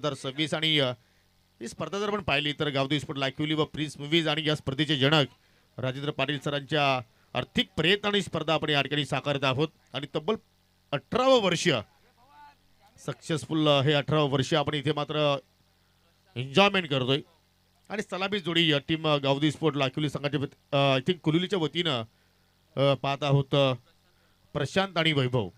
2026 आणि ही स्पर्धा जर आपण पाहिली तर गावदेवी स्पोर्ट लाखिवली व प्रिन्स मूवीज आणि या स्पर्धेचे जनक राजेंद्र पाटील सरांच्या आर्थिक प्रयत्नाने स्पर्धा आपण या ठिकाणी साकारत आहोत आणि तब्बल 18वं वर्ष सक्सेसफुल हे 18वं वर्ष आपण इथे मात्र एन्जॉयमेंट करतोय आणि सलामी जोडी टीम गावदेवी स्पोर्ट लाखिवली संघाच्या आय थिंक कुलुलीच्या वतीनं पाहत आहोत प्रशांत आणि वैभव.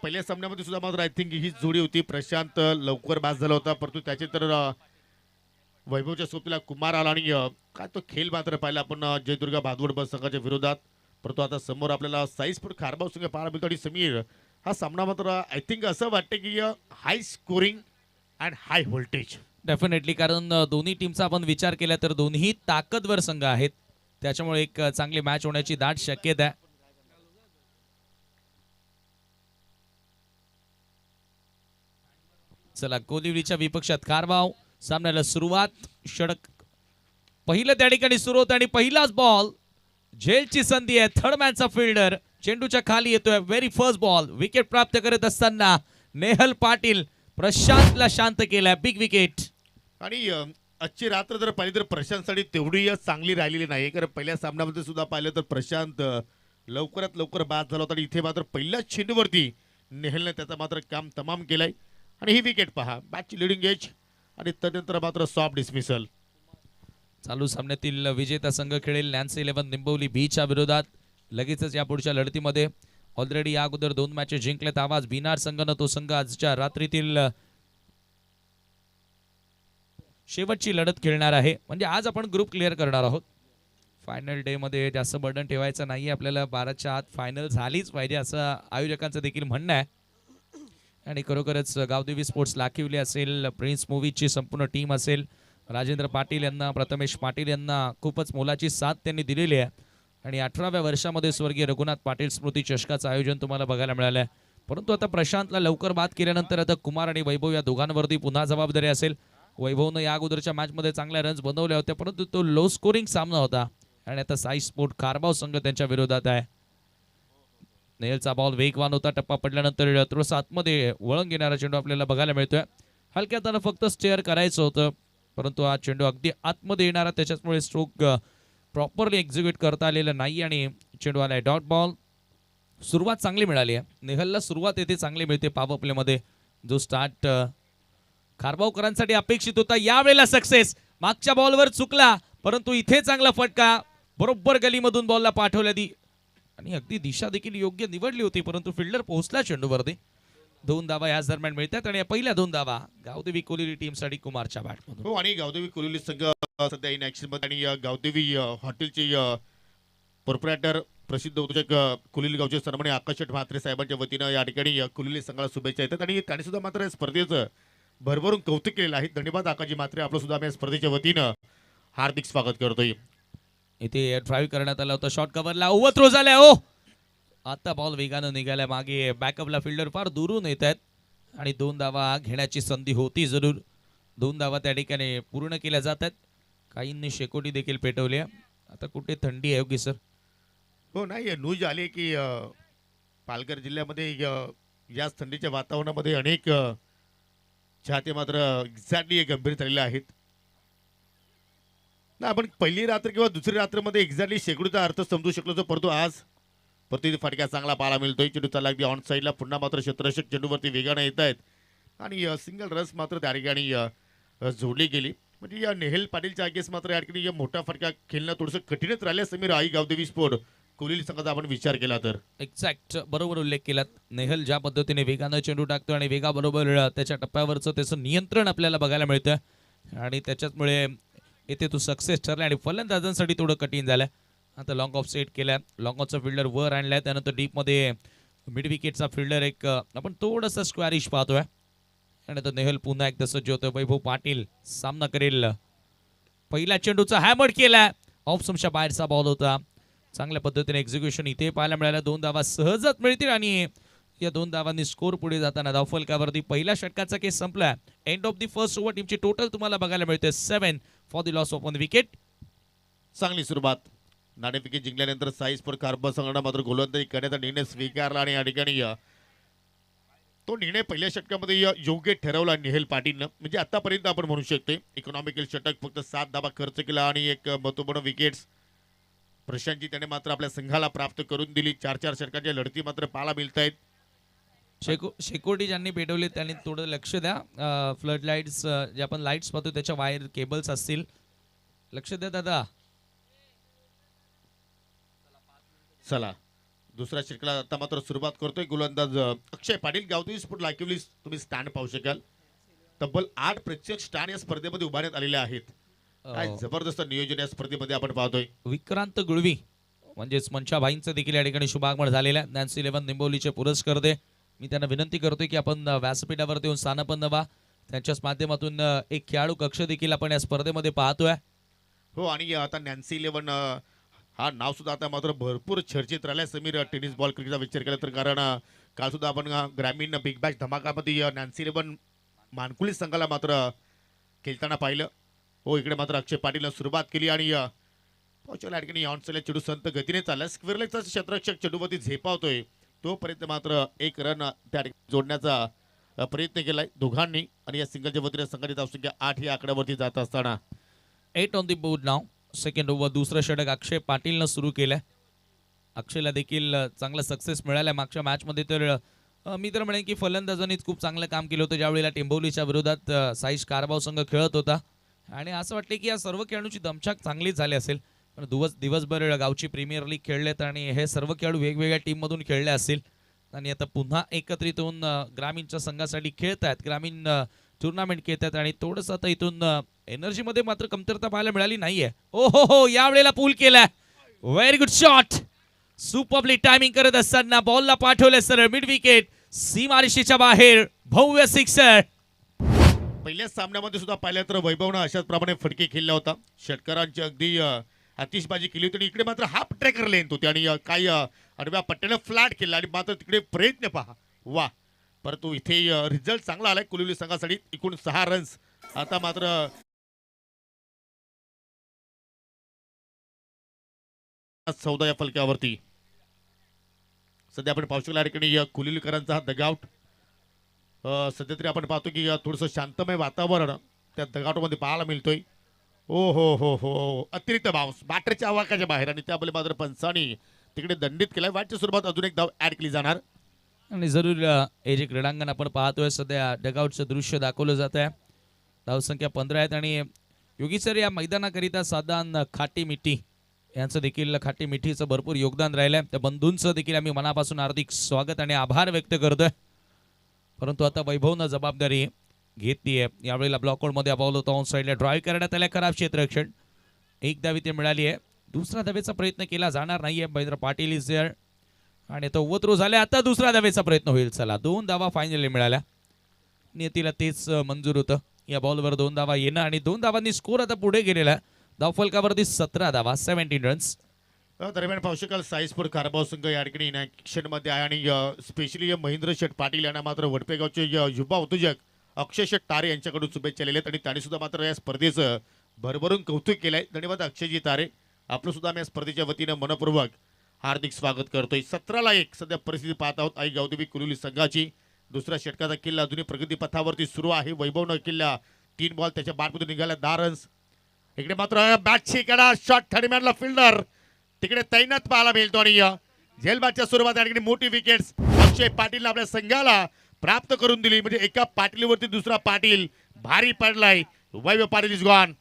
पहिल्या सामन्यामध्ये सुद्धा मात्र आय थिंक ही जोडी होती. प्रशांत लवकर बाद झाला होता परंतु त्याचे तर वैभवच्या सोबतीला कुमार आला आणि काय तो खेळ मात्र पाहिला आपण जयदुर्गा भादवड बस संघाच्या विरोधात. परंतु आता समोर आपल्याला साई स्पोर्ट खारबाव संघ पाहायला मिळतो आणि समीर हा सामना मात्र आय थिंक असं वाटतं की high scoring and high voltage. Definitely, कारण दोन्ही टीमचा आपण विचार केला तर दोन्ही ताकदवर संघ आहेत, त्याच्यामुळे एक चांगली मॅच होण्याची दाट शक्यता आहे. चला, कोलिवलीच्या विपक्षात कारवाव. सामन्याला सुरुवात षटक पहिलं त्या ठिकाणी सुरू होतं आणि पहिलाच बॉल झेलची संधी आहे. थर्ड मॅनचा फिल्डर चेंडूच्या खाली येतोय. व्हेरी फर्स्ट बॉल विकेट प्राप्त करत असताना नेहल पाटील प्रशांतला शांत केलाय. Big wicket. आणि आजची रात्र जर पाहिली तर प्रशांतसाठी तेवढी चांगली राहिलेली नाही, कारण पहिल्या सामन्यामध्ये सुद्धा पाहिलं तर प्रशांत लवकरात लवकर बाद झाला होता आणि इथे मात्र पहिल्याच चेंडूवरती नेहलने त्याचं मात्र काम तमाम केलंय आणि ही विकेट पहा. मॅचची लिडिंग एज आणि त्यानंतर मात्र सॉफ्ट डिसमिसल. चालू सामन्यातील विजेता संघ खेळेल नॅन्सी 11 निंबवली बीच्या विरोधात. लगेचच या पुढच्या लढतीमध्ये ऑलरेडी या अगोदर 2 मॅचेस जिंकल्यात. आवाज बिनार संघानं तो संघ आजच्या रात्रीतील शेवटची लढत खेळणार आहे. म्हणजे आज आपण ग्रुप क्लिअर करणार आहोत. फायनल डे मध्ये जास्त बर्डन ठेवायचं नाही आपल्याला. 12च्या आत फायनल झालीच पाहिजे असं आयोजकांचं देखील म्हणणं आहे. आणि खरोखरच गावदेवी स्पोर्ट्स लाखिवली असेल, प्रिन्स मूवीजची संपूर्ण टीम असेल, राजेंद्र पाटील यांना, प्रथमेश पाटील यांना खूपच मोलाची साथ त्यांनी दिलेली आहे. आणि 18व्या वर्षामध्ये स्वर्गीय रघुनाथ पाटील स्मृती चषकाचं आयोजन तुम्हाला बघायला मिळालं आहे. परंतु आता प्रशांतला लवकर बाद केल्यानंतर आता कुमार आणि वैभव या दोघांवरती पुन्हा जबाबदारी असेल. वैभवनं या अगोदरच्या मॅचमध्ये चांगल्या रन्स बनवल्या होत्या परंतु तो लो स्कोरिंग सामना होता आणि आता साई स्पोर्ट खारबाव संघ त्यांच्या विरोधात आहे. नेलचा बॉल वेगवान होता. टप्पा पडल्यानंतर थोडंसं आतमध्ये वळण घेणारा चेंडू आपल्याला बघायला मिळतोय. हलक्या हातानं फक्त स्टेअर करायचं होतं परंतु हा चेंडू अगदी आतमध्ये येणारा, त्याच्यामुळे स्ट्रोक प्रॉपरली एक्झिक्यूट करता आलेला नाही आणि चेंडू आलाय डॉट बॉल. सुरुवात चांगली मिळाली आहे. नेहलला सुरुवात येथे चांगली मिळते पॉवर प्लेमध्ये. जो स्टार्ट खारबावकरांसाठी अपेक्षित होता यावेळेला सक्सेस. मागच्या बॉलवर चुकला परंतु इथे चांगला फटका बरोबर गलीमधून बॉलला पाठवल्या दी आणि अगदी दिशा देखील योग्य निवडली होती परंतु फिल्डर पोहोचला चेंडूवरती. 2 धावा याच दरम्यान मिळतात आणि पहिल्या 2 धावा गावदेवी कोलिवली टीमसाठी कुमारच्या बॅटमधून. हो, आणि गावदेवी कोलिवली संघ सध्या इन ऍक्शन मध्ये आणि गावदेवी हॉटेलचे प्रोप्रायटर प्रसिद्ध उद्योजक कोलिवली गावचे सरमणे आकाश शेठ म्हात्रे साहेबांच्या वतीनं या ठिकाणी कोलिवली संघाला शुभेच्छा येतात आणि त्यांनी सुद्धा मात्र स्पर्धेचं भरभरून कौतुक केलेलं आहे. धन्यवाद आकाजी म्हात्रे, आपलं सुद्धा आम्ही स्पर्धेच्या वतीनं हार्दिक स्वागत करतोय. इथे ड्राईव्ह करण्यात आला होता. शॉर्ट कव्हरला ओव्हर थ्रो झालाय. ओ, आता बॉल वेगानं निघालाय. मागे बॅकअपला फिल्डर फार दुरून येत आहेत आणि 2 धावा घेण्याची संधी होती जरूर. 2 धावा त्या ठिकाणी पूर्ण केल्या जात आहेत. काहींनी शेकोटी देखील पेटवली. आता कुठे थंडी आहे की सर? हो, नाही न्यूज आली की पालघर जिल्ह्यामध्ये याच थंडीच्या वातावरणामध्ये अनेक चाहते मात्र एक्झॅक्टली गंभीर झालेले आहेत. ना आपण पहिली रात्र किंवा दुसरी रात्रमध्ये एक्झॅक्टली शेकडोचा अर्थ समजू शकलो होतो परंतु आज प्रति फटका चांगला पाहायला मिळतोय. चेंडू चालला अगदी ऑन साईडला. पुन्हा मात्र क्षेत्ररक्षक चेंडूवरती वेगानं येत आहेत आणि सिंगल रन्स मात्र त्या ठिकाणी जोडली गेली. म्हणजे या नेहल पाटीलच्या आगेस मात्र या ठिकाणी मोठा फटका खेळणं थोडंसं कठीणच राहिलं. समीर, आई गावदेवी स्पोर्ट कोलिवली संघाचा आपण विचार केला तर एक्झॅक्ट बरोबर उल्लेख केलात. नेहल ज्या पद्धतीने वेगानं चेंडू टाकतो आणि वेगाबरोबर त्याच्या टप्प्यावरचं त्याचं नियंत्रण आपल्याला बघायला मिळतं आणि त्याच्यामुळे इथे तो सक्सेस ठरला आणि फलंदाजांसाठी थोडं कठीण झालं. आता लॉंग ऑफ सेट केला. लॉंग ऑफचा फिल्डर वर आणलाय. त्यानंतर डीपमध्ये मिड विकेटचा फिल्डर एक आपण थोडासा स्क्वॅरिश पाहतोय आणि आता नेहल पुन्हा एकदा सज्ज होतोय. वैभव पाटील सामना करेल. पहिला चेंडूचा हॅमर केला. ऑफ स्टंपच्या बाहेरचा बॉल होता. चांगल्या पद्धतीने एक्झिक्युशन इथे पाहायला मिळालं. 2 धावा सहजच मिळतील आणि या 2 धावांनी स्कोर पुढे जाताना धावफलकावरती पहिल्या षटकाचा केस संपला. End of the first over टीमची टोटल तुम्हाला बघायला मिळते 7 for the loss of 1 wicket. चांगली सुरुवात. नाणेफेकी जिंकल्यानंतर साई स्पोर्ट खारबाव संघानं मात्र गोलंदाजी करण्याचा निर्णय स्वीकारला आणि या ठिकाणी तो निर्णय पहिल्या षटकामध्ये योग्य ठरवला निहेल पाटीलनं. म्हणजे आतापर्यंत आपण म्हणू शकतो इकॉनॉमिकल षटक, फक्त 7 धावा खर्च केला आणि एक महत्त्वपूर्ण विकेट्स प्रशांतजी त्याने मात्र आपल्या संघाला प्राप्त करून दिली. 4-4 षटकांच्या लढती मात्र पाहायला मिळत आहेत. शेकोटी ज्यांनी पेटवले त्यांनी थोडं लक्ष द्या. फ्लड लाईट्स जे आपण लाईट्स पाहतो त्याच्या वायर केबल्स असतील, लक्ष द्या दादा. चला दुसऱ्या षटकाला आता मात्र सुरुवात करतोय गोलंदाज अक्षय पाटील. गावठी स्फोट लाईव्हली तुम्ही स्टँड पाहू शकाल. तब्बल 8 प्रेक्षक स्टँड या स्पर्धेमध्ये उभारण्यात आलेले आहेत. काय जबरदस्त नियोजन या स्पर्धेमध्ये आपण पाहतोय. विक्रांत गुळवी म्हणजेच मंचाभाईंचं देखील या ठिकाणी शुभागमन झालेलं आहे. नॅन्सी 11 निंबोलीचे पुरस्कर्ते. मी त्यांना विनंती करतोय की आपण व्यासपीठावरती येऊन स्थान पण नवा. त्यांच्याच माध्यमातून एक खेळाडू कक्ष देखील आपण या स्पर्धेमध्ये पाहतोय. हो आणि आता नॅन्सी 11 हा नाव सुद्धा आता मात्र भरपूर चर्चेत राहिलाय. समीर टेनिस बॉल क्रिकेटचा विचार केला तर, कारण काल सुद्धा आपण ग्रामीण बिग बॅश धमाकामध्ये नॅन्सी 11 मानकुली संघाला मात्र खेळताना पाहिलं. हो इकडे मात्र अक्षय पाटीलनं सुरुवात केली आणि या ठिकाणी ऑनसेलच्या चेडू संत गतीने चालला. स्क्वेअरलेगचा क्षेत्ररक्षक चेडूवरती झेपावतोय. तोपर्यंत मात्र एक रन त्या ठिकाणी जोडण्याचा प्रयत्न केलाय दोघांनी आणि या सिंगलच्या वतीने संघटित धावसंख्या 8 या आकड्यावरती जात असताना 8 on the board now. Second over दुसरं षटक अक्षय पाटीलनं सुरू केलंय. अक्षयला देखील चांगला सक्सेस मिळाला मागच्या मॅचमध्ये. तर मी तर म्हणेन की फलंदाजांनीच खूप चांगलं काम केलं होतं ज्यावेळेला टेंभोलीच्या विरोधात साईश कारभाव संघ खेळत होता. आणि असं वाटतं की या सर्व खेळाडूंची दमछाक चांगलीच झाली असेल. पण दिवसभर गावची प्रीमियर लीग खेळलेत आणि हे सर्व खेळाडू वेगवेगळ्या टीममधून खेळले असतील आणि आता पुन्हा एकत्रित होऊन ग्रामीणच्या संघासाठी खेळत आहेत. ग्रामीण टुर्नामेंट खेळतात आणि थोडंसं आता इथून एनर्जीमध्ये मात्र कमतरता पाहायला मिळाली नाहीये. ओ हो यावेळेला पूल केलाय. Very good shot. Superly timing करत असताना बॉलला पाठवलं सरळ मिड विकेट सीमारेषेच्या बाहेर. भव्य सिक्सर. पहिल्या सामन्यामध्ये सुद्धा पाहिलं तर वैभवनं अशाच प्रमाणे फटके खेळला होता. षटकारांची अगदी आतिषबाजी केली होती आणि इकडे मात्र हाफ ट्रॅकर लेंथ होती आणि काही आडव्या पट्ट्यानं फ्लॅट केला आणि मात्र तिकडे प्रयत्न पहा वा. परंतु इथे रिझल्ट चांगला आलाय कुलिवली संघासाठी. एकूण 6 रन्स. आता मात्र 14 या फलक्यावरती. सध्या आपण पाहू शकला या ठिकाणी कुलिवलीकरांचा हा दगावट. सध्या तरी आपण पाहतो की थोडंसं शांतमय वातावरण त्या दगावटमध्ये पाहायला मिळतोय. ओ हो अतिरिक्त बाउन्स बॅटरच्या आवाकाच्या बाहेर आणि त्यामुळे मात्र पंचांनी तिकडे दंडित केलाय. वाटच्या स्वरूपात अजून एक धाव ऍड केली जाणार आणि जरूर हे जे क्रीडांगण आपण पाहतोय सध्या डगआउटचं दृश्य दाखवलं जात आहे. धावसंख्या 15 आहेत आणि योगी सर या मैदानाकरिता साधारण खाटी मिठी यांचं देखील खाटी मिठीचं भरपूर योगदान राहिलंय. त्या बंधूंचं देखील आम्ही मनापासून हार्दिक स्वागत आणि आभार व्यक्त करतोय. परंतु आता वैभवनं जबाबदारी घेतली आहे. यावेळेला ब्लॉकआउटमध्ये बॉल होता ऑन साईडला ड्राईव्ह करण्यात आल्या. खराब क्षेत्ररक्षण. एक धाव इथे मिळाली आहे. दुसरा धावेचा प्रयत्न केला जाणार नाहीये. महेंद्र पाटील इज देअर आणि तो ओव्हर झाले. आता दुसरा धावेचा प्रयत्न होईल. चला 2 धावा फायनली मिळाल्या. नियतीला तेच मंजूर होतं. या बॉलवर 2 धावा येणं आणि 2 धावांनी स्कोर आता पुढे गेलेला. धावफलकावरती 17 धावा 17 रन्स. दरम्यान पाहू शकाल साईस्फोर्ट कारभाव संघ या ठिकाणी इन मध्ये आहे आणि स्पेशली महेंद्र शेठ पाटील यांना मात्र वडपेगावचे युवा उद्योजक अक्षय शेठ तारे यांच्याकडून शुभेच्छा दिलेल्या आहेत आणि त्यांनी सुद्धा मात्र या स्पर्धेचं भरभरून कौतुक केलंय. धन्यवाद अक्षयजी तारे. आपलं सुद्धा आम्ही या स्पर्धेच्या वतीनं मनपूर्वक हार्दिक स्वागत करतोय. 17-1 सध्या परिस्थिती पाहत आहोत आई गावदेवी कुलिवली संघाची. दुसऱ्या षटकाचा किल्ला अजूनही प्रगतीपथावरती सुरू आहे. वैभवनं किल्ला 3 बॉल त्याच्या बॅटमधून निघाला 10 रन्स. इकडे मात्र बॅटची कडा शॉट थर्डमॅनला फिल्डर तिकडे तैनात पाहायला मिळतो आणि झेलबादच्या सुरुवात या ठिकाणी मोठी विकेट्स अक्षय पाटील आपल्या संघाला प्राप्त करून दिली. म्हणजे एका पाटीलवरती दुसरा पाटील भारी पडलाय. वैभव पाटील इज गॉन.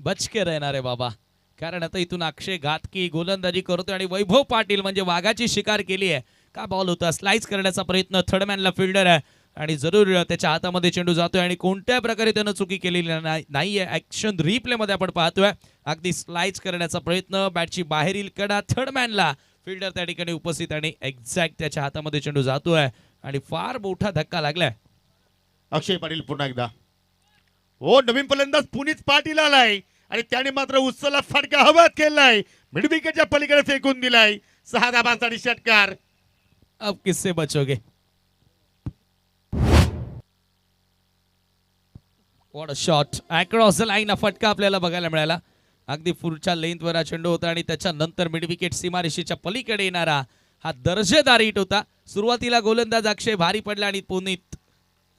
बच के रहणार आहे बाबा. कारण आता इथून अक्षय घातकी गोलंदाजी करतोय आणि वैभव पाटील म्हणजे वाघाची शिकार केली आहे. का बॉल होता, स्लाइस करण्याचा प्रयत्न, थर्डमॅनला फिल्डर आहे आणि जरूर त्याच्या हातामध्ये चेंडू जातोय आणि कोणत्या प्रकारे त्यानं चुकी केलेली नाहीये. ऍक्शन रिप्ले मध्ये आपण पाहतोय अगदी स्लाइस करण्याचा प्रयत्न, बॅटची बाहेरील कडा, थर्डमॅनला फिल्डर त्या ठिकाणी उपस्थित आणि एक्झॅक्ट त्याच्या हातामध्ये चेंडू जातोय आणि फार मोठा धक्का लागलाय. अक्षय पाटील पुन्हा एकदा. हो, नवीन फलंदाज पुनीत पाटील आलाय आणि त्याने मात्र उत्सला फटका हवात केलाय, मिड विकेटच्या पलीकडे फेकून दिलाय. 6 धाबांसाठी षटकार. अब किससे बचोगे. What a shot, across the line. फटका आपल्याला बघायला मिळाला. अगदी पुढच्या लेंथवर हा चेंडू होता आणि त्याच्यानंतर मिड विकेट सीमारेषेच्या पलीकडे येणारा हा दर्जेदार हिट होता. सुरुवातीला गोलंदाज अक्षय भारी पडला आणि पुनीत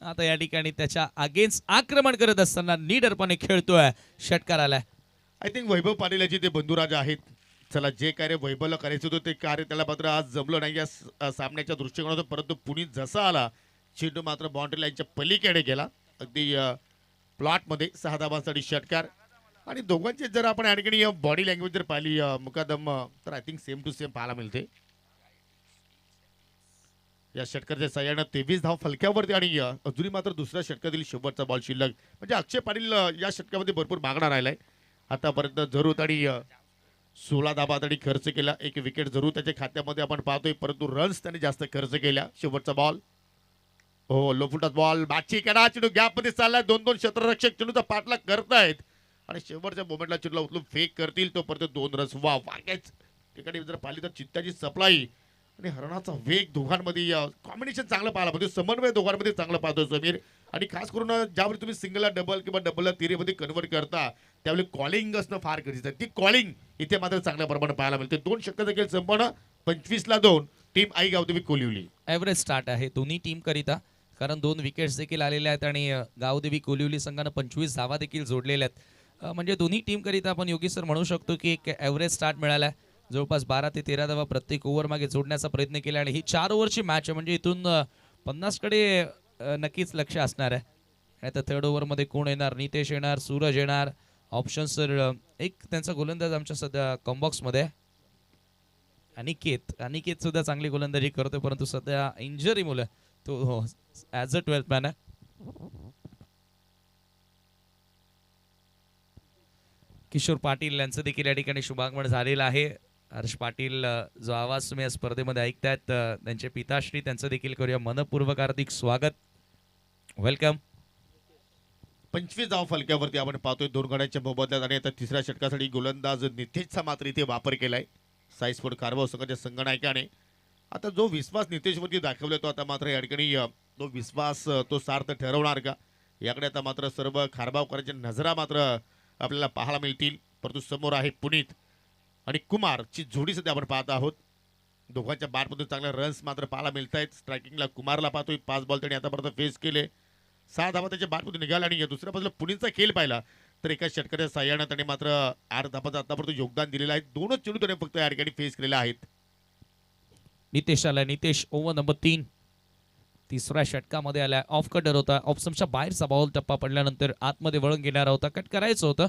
आता या ठिकाणी त्याच्या अगेन्स्ट आक्रमण करत असताना नीडरपणे खेळतोय. षटकार आलाय. आय थिंक वैभव पाटील याचे ते बंधुराज आहेत. चला, जे कार्य वैभवला करायचं होतं ते कार्य त्याला मात्र आज जमलं नाही या सामन्याच्या दृष्टिकोनातून. परंतु पुनीत जसा आला, चेंडू मात्र बाउंड्री लाईनच्या पलीकडे गेला अगदी प्लॉटमध्ये. 6 धाबांसाठी षटकार. आणि दोघांचे जर आपण आणखी बॉडी लँग्वेज जर पाहिली मुकादम, तर I think same to same पाहायला मिळते. या षटकाच्या सहाय्यानं 23 धाव फलक्यावरती आणि अजूनही मात्र दुसऱ्या षटकातील शेवटचा बॉल शिल्लक. म्हणजे अक्षय पाटील या षटकामध्ये भरपूर मागणा राहिलाय आतापर्यंत. जरूर त्यांनी 16 धाबा त्यांनी खर्च केला, 1 विकेट जरूर त्याच्या खात्यामध्ये आपण पाहतोय, परंतु रन्स त्यांनी जास्त खर्च केल्या. शेवटचा बॉल, हो, लो फुटात बॉल, बाची कडा, चेंडू गॅपमध्ये चाललाय. 2 क्षेत्ररक्षक चेंडूचा पाठलाग करतायत आणि शेवटच्या मोमेंटला चेंडूला उचलून फेक करतील. तो परत 2 रन्स. वा, वाक्याच ठिकाणी जर पाहिली तर चित्ताची सप्लाई आणि हरणाचा वेग दोघांमध्ये कॉम्बिनेशन चांगलं पाहायला पाहिजे. समन्वय दोघांमध्ये चांगलं पाहतोय समीर. आणि खास करून ज्यावेळी तुम्ही सिंगलला डबल किंवा डबलला तिरेमध्ये कन्वर्ट करता त्यावेळी कॉलिंग असणं फार गरजेचं आहे. ती कॉलिंग इथे मात्र चांगल्या प्रमाणात पाहायला मिळते. 2 षटक देखील संपन्न, 25-2 टीम आई गावदेवी कोलिवली. एव्हरेज स्टार्ट आहे दोन्ही टीम करिता, कारण 2 विकेट्स देखील आलेल्या आहेत आणि गावदेवी कोलिवली संघानं 25 धावा देखील जोडलेल्या आहेत. म्हणजे दोन्ही टीम करिता आपण योगी सर म्हणू शकतो की एक एव्हरेज स्टार्ट मिळाला आहे. जवळपास 12 ते 13 धावा प्रत्येक ओव्हर मागे जोडण्याचा प्रयत्न केला आणि ही 4 ओव्हरची मॅच आहे. म्हणजे इथून 50 कडे नक्कीच लक्ष असणार आहे. आता थर्ड ओव्हरमध्ये कोण येणार, नितेश येणार, सूरज येणार, ऑप्शन सर. एक त्यांचा गोलंदाज आमच्या सध्या कॉम्बॉक्समध्ये अनिकेत सुद्धा चांगली गोलंदाजी करतोय, परंतु सध्या इंजरीमुळे तो ॲज अ 12th मॅन आहे. किशोर पाटील यांचं देखील या ठिकाणी शुभागमन झालेलं आहे. हर्ष पाटील जो आवाज तुम्ही या स्पर्धेमध्ये ऐकतायत त्यांचे पिताश्री, त्यांचं देखील करूया मनपूर्वक हार्दिक स्वागत, वेलकम. 25 धाव फलक्यावरती आपण पाहतोय 2 गड्यांच्या मोबदल्यात. आणि आता तिसऱ्या षटकासाठी गोलंदाज नितेशचा मात्र इथे वापर केलाय साईस्पोर्ट कारभार संघाच्या संगणकाने. आता जो विश्वास नितेशवरती दाखवला तो आता मात्र या ठिकाणी तो विश्वास तो सार्थ ठरवणार का, याकडे आता मात्र सर्व खारबावकरांच्या नजरा मात्र आपल्याला पाहायला मिळतील. परंतु समोर आहे पुनीत आणि कुमारची जोडी सध्या आपण पाहत आहोत. दोघांच्या बॅटमधून चांगले रन्स मात्र पाहायला मिळत आहेत. स्ट्रायकिंगला कुमारला पाहतोय, 5 बॉल त्याने आतापर्यंत फेस केले, 6 धावा त्याच्या बॅटमधून निघाला. आणि दुसऱ्या बाजूला पुनीतचा खेळ पाहिला तर एका षटकाच्या साह्यानं त्याने मात्र 8 धावांचं आतापर्यंत योगदान दिलेलं आहे. 2च चेंडू त्याने फक्त या ठिकाणी फेस केलेले आहेत. नितेश आला. नितेश ओव्हर नंबर 3 तिसऱ्या षटकामध्ये आला. ऑफ कटर होता, ऑप्शनच्या बाहेरचा बॉल टप्पा पडल्यानंतर आतमध्ये वळून घेणारा होता, कट करायचं होतं,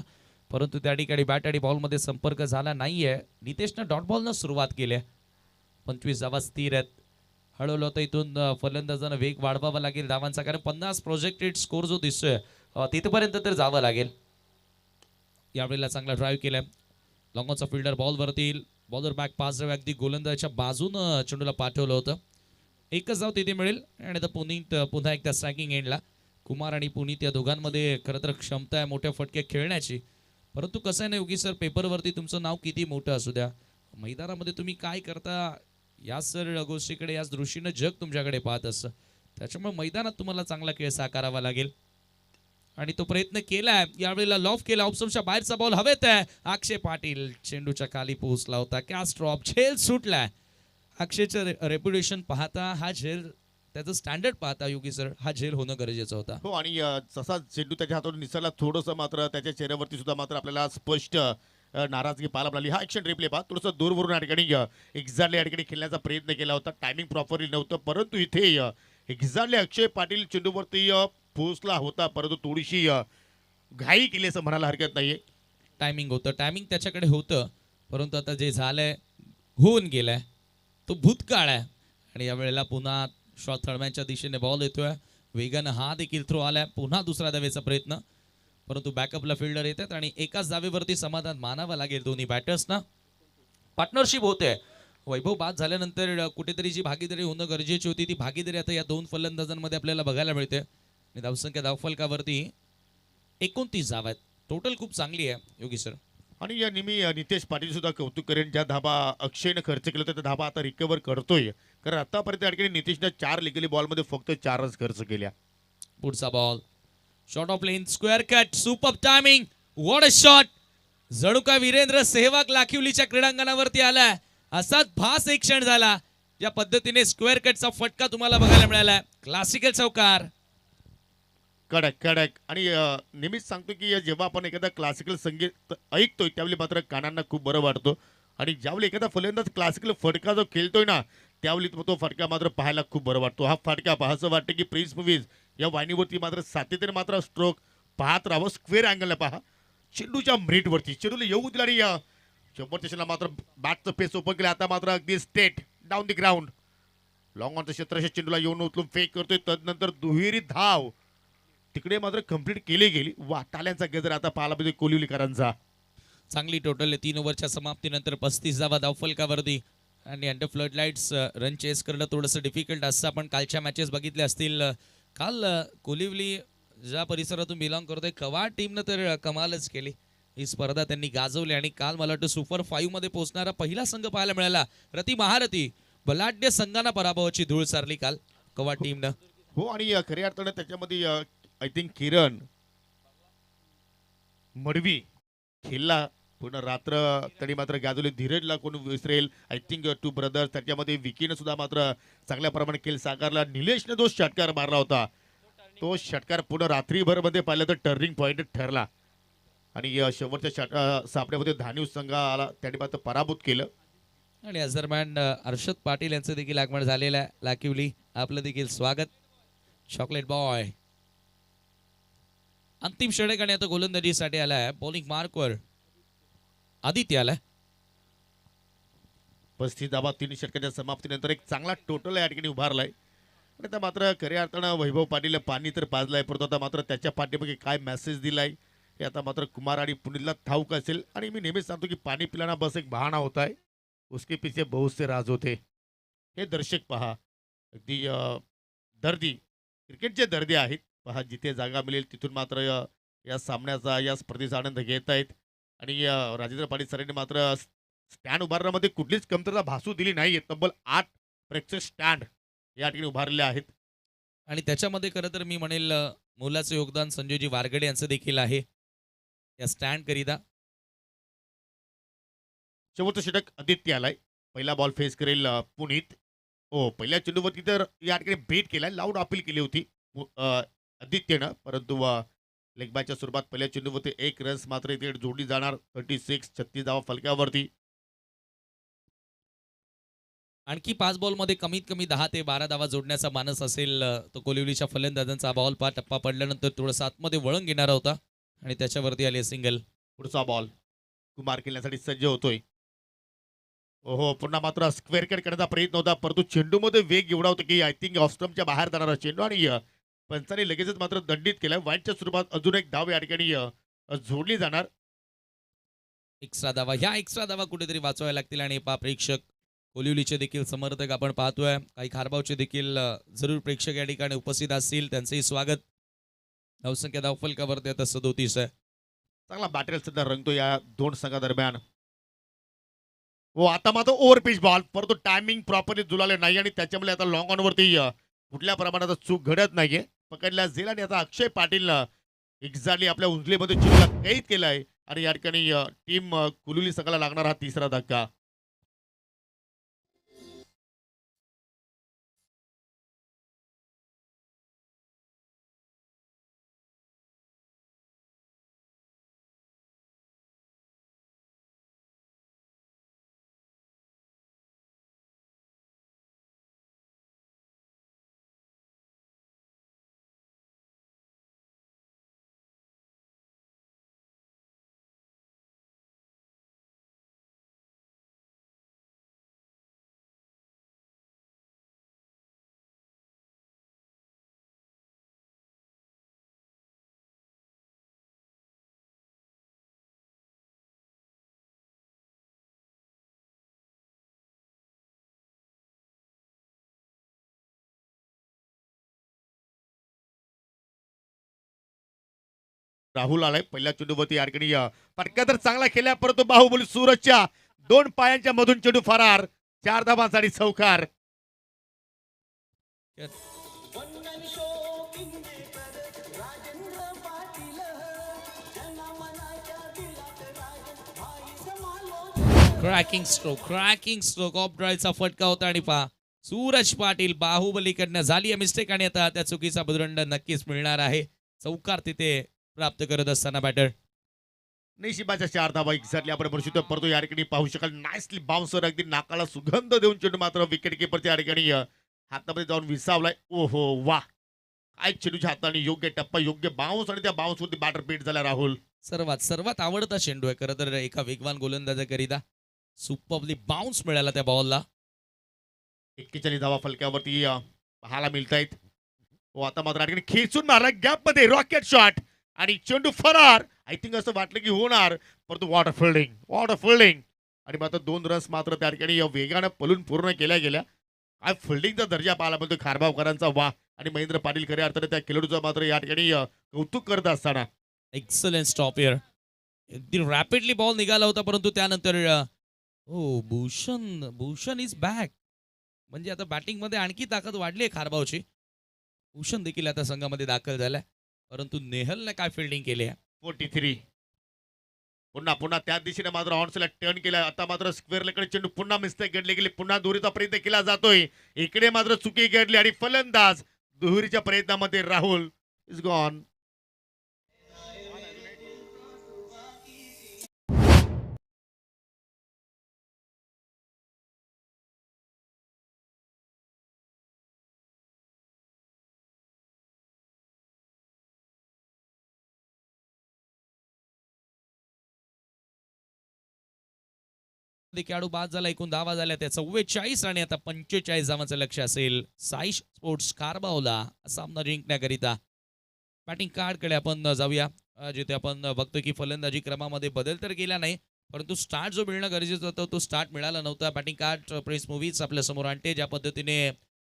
परंतु त्या ठिकाणी बॅट आणि बॉलमध्ये संपर्क झाला नाहीये. नितेशनं डॉट बॉलनं सुरुवात केली. 25 धावा स्थिर आहेत. हळूहळू आता इथून फलंदाजांना वेग वाढवावा लागेल धावांचा, कारण 50 प्रोजेक्टेड स्कोर जो दिसतोय तिथपर्यंत तर जावं लागेल. यावेळेला चांगला ड्राईव्ह केलाय. लॉंगॉनचा फिल्डर बॉलवरती, बॉलर बॅक पास ड्राईव्ह अगदी गोलंदाजाच्या बाजूनं चेंडूला पाठवलं होतं. एकच धाव तिथे मिळेल आणि आता पुनीत पुन्हा एकदा स्ट्रायकिंग एंडला. कुमार आणि पुनीत या दोघांमध्ये खरं तर क्षमता आहे मोठ्या फटके खेळण्याची, परंतु कसं आहे ना योगी सर, पेपरवरती तुमचं नाव किती मोठं असू द्या, मैदानामध्ये तुम्ही काय करता या सर गोष्टीकडे, याच दृष्टीनं जग तुमच्याकडे पाहत असतं. त्याच्यामुळे मैदानात तुम्हाला चांगला खेळ साकारावा लागेल आणि तो प्रयत्न केलाय. यावेळेला लॉफ केला, ऑप्शनच्या बाहेरचा बॉल हवेत आहे. अक्षय पाटील चेंडूच्या खाली पोहोचला होता, कॅच ड्रॉप, झेल सुटलाय. अक्षयचं रेप्युटेशन पाहता, हा झेल त्याचं स्टँडर्ड पाहता योगी सर, हा झेल होणं गरजेचं होता. हो, आणि जसा चेंडू त्याच्या हातून निसरला थोडंसं मात्र त्याच्या चेहऱ्यावरती सुद्धा मात्र आपल्याला स्पष्ट नाराजगी पाहायला मिळाली. हा ॲक्शन रिप्ले पहा, थोडंसं दूरवरून या ठिकाणी एक्झॅक्टली या ठिकाणी खेळण्याचा प्रयत्न केला होता, टायमिंग प्रॉपरली नव्हतं, परंतु इथे एक्झॅक्टली अक्षय पाटील चेंडूवरती पोहोचला होता, परंतु थोडीशी घाई केली असं म्हणायला हरकत नाहीये. टायमिंग होतं, टायमिंग त्याच्याकडे होतं, परंतु आता जे झालंय होऊन गेलंय तो भूतकाळ आहे आणि यावेळेला पुन्हा शॉट थर्डमॅनच्या दिशेने बॉल येतोय. वेगानं हा देखील थ्रो आलाय. पुन्हा दुसरा धावेचा प्रयत्न, परंतु बॅकअपला फिल्डर येतात आणि एकाच धावेवरती समाधान मानावं लागेल दोन्ही बॅटर्सना. पार्टनरशिप होते. वैभव बाद झाल्यानंतर कुठेतरी जी भागीदारी होणं गरजेची होती ती भागीदारी आता या दोन फलंदाजांमध्ये आपल्याला बघायला मिळते. आणि धावसंख्या धावफलकावरती 29 धावा आहेत. टोटल खूप चांगली आहे योगी सर. आणि या नेहमी नितेश पाटील सुद्धा कौतुक करेन, ज्या धाबा अक्षयनं खर्च केलं होतं त्या धाबा आता रिकवर करतोय. कारण आतापर्यंत या ठिकाणी नितेशनं 4 लिगली बॉलमध्ये फक्त 4च खर्च केल्या. पुढचा ball shot of lane, square cut, super timing, what a shot. जणू का वीरेंद्र सेहवाग लाखिवलीच्या क्रीडांगणावरती आलाय असाच भास एक क्षण झाला. या पद्धतीने स्क्वेअर कटचा फटका तुम्हाला बघायला मिळाला. क्लासिकल चौकार. कडक कडक. आणि नेहमीच सांगतो की जेव्हा आपण एखादा क्लासिकल संगीत ऐकतोय त्यावेळी मात्र कानांना खूप बरं वाटतो. आणि ज्यावेळी एखादा फलंदाज क्लासिकल फटका जो खेळतोय ना, त्यावेळी तो फटका मात्र पाहायला खूप बरं वाटतो. हा फटका पहा, असं वाटतं की प्रिन्स मूव्हीज या वाहिनीवरती मात्र सातत्याने मात्र स्ट्रोक पाहत राहावं. स्क्वेअर अँगलला पहा, चेंडूच्या मिरिटवरती चेंडूला येऊ दिला आणि शंभर स्टेशनला मात्र बॅटचं पेस ओपन केलं. आता मात्र अगदी straight down the ground. Long ऑनच्या क्षेत्राच्या चेंडूला येऊन उचलून फेक करतोय. तदनंतर दुहेरी धाव तिकडे मात्र कंप्लीट केली गेली. वा, टाल्यांचा गजर आता पाहायला पाहिजे कोलिवलीकरांचा. चांगली टोटल 3 ओव्हरच्या समाप्तीनंतर 35 धावा धावफलकावरती. आणि under flood lights run chase करणं थोडंसं डिफिकल्ट असं आपण कालच्या मॅचेस बघितल्या असतील. काल कोलिवली ज्या परिसरातून बिलॉंग करतोय कवाड टीमनं तर कमालच केली. ही स्पर्धा त्यांनी गाजवली आणि काल मला वाटतं सुपर 5 मध्ये पोहोचणारा पहिला संघ पाहायला मिळाला. रती महारथी बलाढ्य संघांना पराभवाची धूळ सारली काल कवाड टीमनं. हो, आणि खऱ्या अर्थानं त्याच्यामध्ये आय थिंक किरण मडवी खेळला पूर्ण रात्र. तरी मात्र गाजवली. धीरजला कोण विसरेल. I think 2 brothers. त्याच्यामध्ये विकीनं सुद्धा मात्र चांगल्या प्रमाणे खेळ साकारला. निलेशने जो षटकार मारला होता तो षटकार पूर्ण रात्रीभरमध्ये पाहिलं तर टर्निंग पॉईंट ठरला. आणि शेवटच्या सापड्यामध्ये धान्यू संघाला त्याने मात्र पराभूत केलं. आणि याच दरम्यान अर्षद पाटील यांचं देखील आगमन झालेलं आहे. लाकिवली आपलं देखील स्वागत. चॉकलेट बॉय अंतिम षटक आणि आता गोलंदाजीसाठी आलाय. बॉलिंग मार्कवर आदित्य आलाय. 35 धावा 3 षटकाच्या समाप्तीनंतर एक चांगला टोटल या ठिकाणी उभारलाय. आणि आता मात्र खऱ्या अर्थानं वैभव पाटील पाणी तर पाजलाय, परंतु आता मात्र त्याच्या पाठीमागे काय मेसेज दिलाय हे आता मात्र कुमार आणि पुनीतला ठाऊक असेल. आणि मी नेहमीच सांगतो की पाणी पिलाना बस एक बहाणा होता है, उसके पीछे बहुत से राज होते. हे दर्शक पहा, अगदी दर्दी क्रिकेटचे दर्दी आहेत. पहा, जिथे जागा मिळेल तिथून मात्र या सामन्याचा या स्पर्धेचा आनंद घेत आहेत. आणि राजेंद्र पाटील सरांनी मात्र स्टँड उभारण्यामध्ये कुठलीच कमतरता भासू दिली नाही. तब्बल 8 प्रेक्षक स्टँड या ठिकाणी उभारले आहेत. आणि त्याच्यामध्ये खरं तर मी म्हणेल मोलाचं योगदान संजयजी वारगडे यांचं देखील आहे या स्टँड करिता. शेवटचं षटक आदित्य आलाय. पहिला बॉल फेस करेल पुनीत. हो, पहिल्या चेंडूवरती तर या ठिकाणी बेट केलाय, लाऊड अपील केली होती आदित्यनं, परंतु लेगबायच्या स्वरूपात पहिल्या चेंडूवरती 1 रन्स मात्र इथे जोडली जाणार. 36 धावा फलकावरती. आणखी 5 बॉलमध्ये कमीत कमी 10 ते 12 धावा जोडण्याचा मानस असेल तो कोलिवलीच्या फलंदाजांचा. बॉल टप्पा पडल्यानंतर थोडंसं आतमध्ये वळण घेणारा होता आणि त्याच्यावरती आले सिंगल. पुढचा बॉल कुमार खेळण्यासाठी सज्ज होतोय. ओहो, पुन्हा मात्र स्क्वेअर कट करण्याचा प्रयत्न होता, परंतु चेंडूमध्ये वेग एवढा होता की आय थिंक ऑस्ट्रमच्या बाहेर जाणारा चेंडू. आणि पंचाने लगेचच मात्र दंडित केलाय. वाईटच्या स्वरूपात अजून एक धाव या ठिकाणी जोडली जाणार. एक्स्ट्रा धावा, ह्या एक्स्ट्रा धावा कुठेतरी वाचवायला लागतील. आणि प्रेक्षक कोलिवलीचे देखील समर्थक आपण पाहतोय. काही खारबावचे देखील जरूर प्रेक्षक या ठिकाणी उपस्थित असतील, त्यांचंही स्वागत. धावसंख्या धावफलकावरती आता 37 आहे. चांगला बॅटल सध्या रंगतो या दोन संघादरम्यान. हो, आता मात्र ओव्हर पिच बॉल, परंतु टायमिंग प्रॉपरली जुळाले नाही आणि त्याच्यामुळे आता लॉंग ऑनवरती कुठल्या प्रमाणात चूक घडत नाहीये. पकडल्या जाईल आणि आता अक्षय पाटील एक्झॅक्टली आपल्या उंजलीमध्ये चेंडूला कैद केलाय. आणि या ठिकाणी टीम कुलुली संघाला लागणार हा तिसरा धक्का. राहुल आलाय पहिल्या चेंडूवरती या ठिकाणी फटका तर चांगला केला, परंतु बाहुबली सूरजच्या 2 पायांच्या मधून चेंडू फरार. 4 धाबांसाठी चौकार. क्रॅकिंग स्ट्रोक ऑफ ड्राईव्हचा फटका होता आणि पहा सूरज पाटील बाहुबलीकडनं झाली आहे मिस्टेक आणि आता त्या चुकीचा बदुरंड नक्कीच मिळणार आहे. चौकार तिथे प्राप्त करत असताना बॅटर नशिबाच्या 4 धाबा एक्झॅक्टली आपण म्हणू शकतो, परंतु या ठिकाणी पाहू शकाल नाईसली बाउन्सर अगदी नाकाला सुगंध देऊन चेंडू मात्र विकेट किपरच्या या ठिकाणी हातामध्ये जाऊन विसावलाय. ओहो वा, काय चेंडूच्या हाताने योग्य टप्पा, योग्य बाउन्स आणि त्या बाउन्स वरती बॅटर बीट झाला राहुल. सर्वात आवडता चेंडू आहे खरं तर एका वेगवान गोलंदाजाकरिता. सुपरली बाउन्स मिळाला त्या बॉलला. 41 धावा फलक्यावरती पाहायला मिळत आहेत. हो आता मात्र या ठिकाणी खेचून मारला गॅप मध्ये रॉकेट शॉट आणि चेंडू फरार. आय थिंक असं वाटलं की होणार, परंतु वॉटर फिल्डिंग आणि मात्र 2 रन्स मात्र त्या ठिकाणी वेगानं पलून पूर्ण केल्या गेल्या. काय फिल्डिंगचा दर्जा पाहायला मिळतो खारबावकरांचा. वा, आणि महेंद्र पाटील खऱ्या अर्थाने त्या खेळाडूचं मात्र या ठिकाणी कौतुक करत असताना एक्सलंट स्टॉप हिअर. अगदी रॅपिडली बॉल निघाला होता परंतु त्यानंतर भूषण इज बॅक. म्हणजे आता बॅटिंग मध्ये आणखी ताकद वाढली आहे खारबावची. भूषण देखील आता संघामध्ये दाखल झालाय, परंतु नेहलने काय फिल्डिंग केली आहे. 43 पुन्हा त्या दिशेने मात्र ऑनसेला टर्न केला. आता मात्र स्क्वेअर लेकडे चेंडू पुन्हा मिस्टेक घडली गेली. पुन्हा दुरीचा प्रयत्न केला जातोय. इकडे मात्र चुकी घडली आणि फलंदाज दुहेरीच्या प्रयत्नामध्ये राहुल इज गॉन. खेळाडू बाद झाला. एकूण धावा झाल्या त्या 44 आणि आता 45 धावांचं लक्ष असेल साई स्पोर्ट्स कारबावला सामना जिंकण्याकरिता. बॅटिंग कार्डकडे आपण जाऊया, जिथे आपण बघतो की फलंदाजी क्रमामध्ये बदल तर केला नाही, परंतु स्टार्ट जो मिळणं गरजेचं होतं तो स्टार्ट मिळाला नव्हता. बॅटिंग कार्ड प्रेस मूव्हीज आपल्या समोर आणते. ज्या पद्धतीने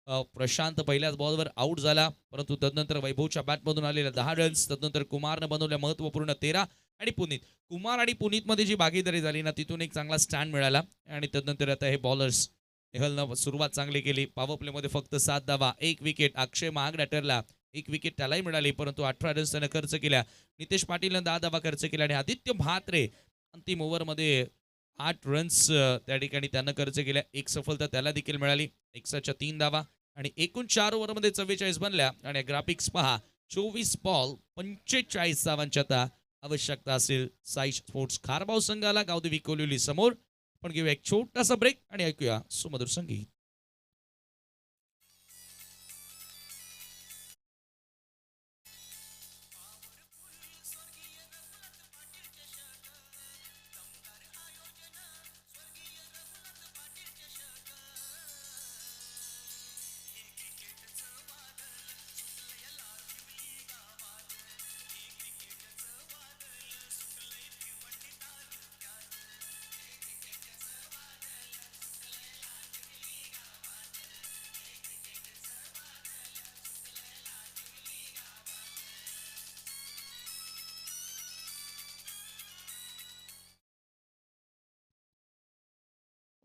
प्रशांत पहिल्याच बॉलवर आउट झाला, परंतु तदनंतर वैभवच्या बॅटमधून आलेल्या 10 रन्स, तदनंतर कुमारनं बनवल्या महत्त्वपूर्ण 13 आणि पुनीत कुमार आणि पुनीतमध्ये जी भागीदारी झाली ना तिथून एक चांगला स्टँड मिळाला. आणि तदनंतर आता हे बॉलर्स नेहलनं सुरुवात चांगली केली. पॉवर प्लेमध्ये फक्त 7 धावा, 1 विकेट. अक्षय महागडा ठरला, 1 विकेट त्यालाही मिळाली, परंतु 18 रन्स त्यानं खर्च केल्या. नितेश पाटीलनं 10 धावा खर्च केल्या आणि आदित्य म्हात्रे अंतिम ओव्हरमध्ये 8 रन्स त्या ठिकाणी त्यानं खर्च केल्या. 1 सफलता त्याला देखील मिळाली. 1च्या 3 धावा आणि एकूण 4 ओव्हरमध्ये 44 बनल्या. आणि ग्राफिक्स पहा, 24 बॉल 45 धावांच्या आता आवश्यकता असेल साई स्पोर्ट्स खारबाव संघाला. गावदेवी कोलिवली समोर. पण घेऊया एक छोटासा ब्रेक आणि ऐकूया सुमधुर संगीत.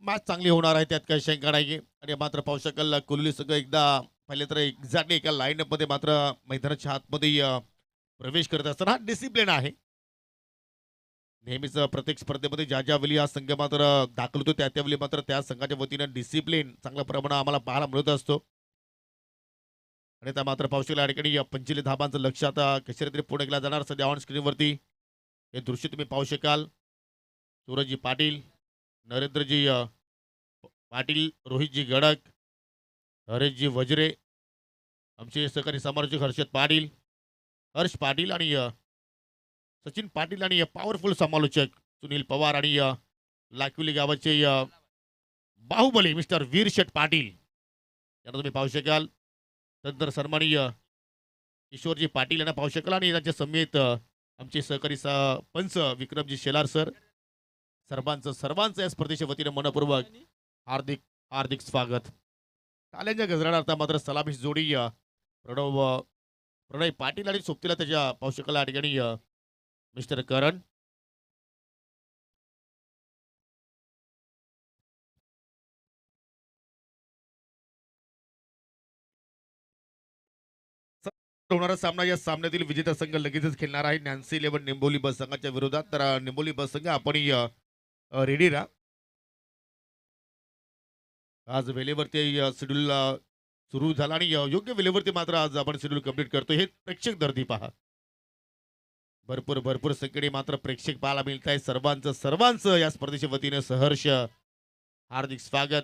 मॅच चांगली होणार आहे, त्यात काही शंका नाही. आणि मात्र पाहू शकाल कोहली संघ एकदा पहिले तर एक्झॅक्टली एका लाईनअप मध्ये मात्र मैदानाच्या आतमध्ये प्रवेश करत असताना डिसिप्लिन आहे. नेहमीच प्रत्येक स्पर्धेमध्ये ज्या वेळी हा संघ मात्र दाखल होतो त्यावेळी मात्र त्या संघाच्या वतीनं डिसिप्लिन चांगल्या प्रमाणात आम्हाला पाहायला मिळत असतो. आणि त्या मात्र पाहू शकाल या ठिकाणी 45 धाबांचं लक्ष आता कशा रीतीने पूर्ण केला जाणार. सध्या ऑन स्क्रीनवरती हे दृश्य तुम्ही पाहू शकाल. सूरजजी पाटील, नरेंद्रजी पाटील, रोहितजी गडक, हरेशजी वज्रे, आमचे सहकारी समालोचक हर्षद पाटील, हर्ष पाटील आणि सचिन पाटील आणि पॉवरफुल समालोचक सुनील पवार आणि लाकिवली गावाचे बाहुबली मिस्टर वीरशेठ पाटील यांना तुम्ही पाहू शकाल. तदनंतर सन्माननीय किशोरजी पाटील यांना पाहू शकाल आणि त्यांच्या समेत आमचे सहकारी पंच विक्रमजी शेलार सर. सर्वांचं या स्पर्धेच्या वतीने मनपूर्वक हार्दिक स्वागत. टाळ्यांच्या गजरात मात्र सलामी जोडी प्रणय पाटील आणि सोबतीला त्याच्या पावशकाला या ठिकाणी मिस्टर करण. होणारा सामना या सामन्यातील विजेता संघ लगेचच खेळणार आहे नॅन्सी 11 निंबोली बस संघाच्या विरोधात. तर निंबोली बस संघ आपण रेडी राहा. आज वेळेवरती शेड्यूल सुरू झाला आणि योग्य वेळेवरती मात्र आज आपण शेड्यूल कंप्लीट करतो. हे प्रेक्षक दर्दी पहा. भरपूर भरपूर संख्येने मात्र प्रेक्षक पाहायला मिळत आहे. सर्वांचं या स्पर्धेच्या वतीने सहर्ष हार्दिक स्वागत.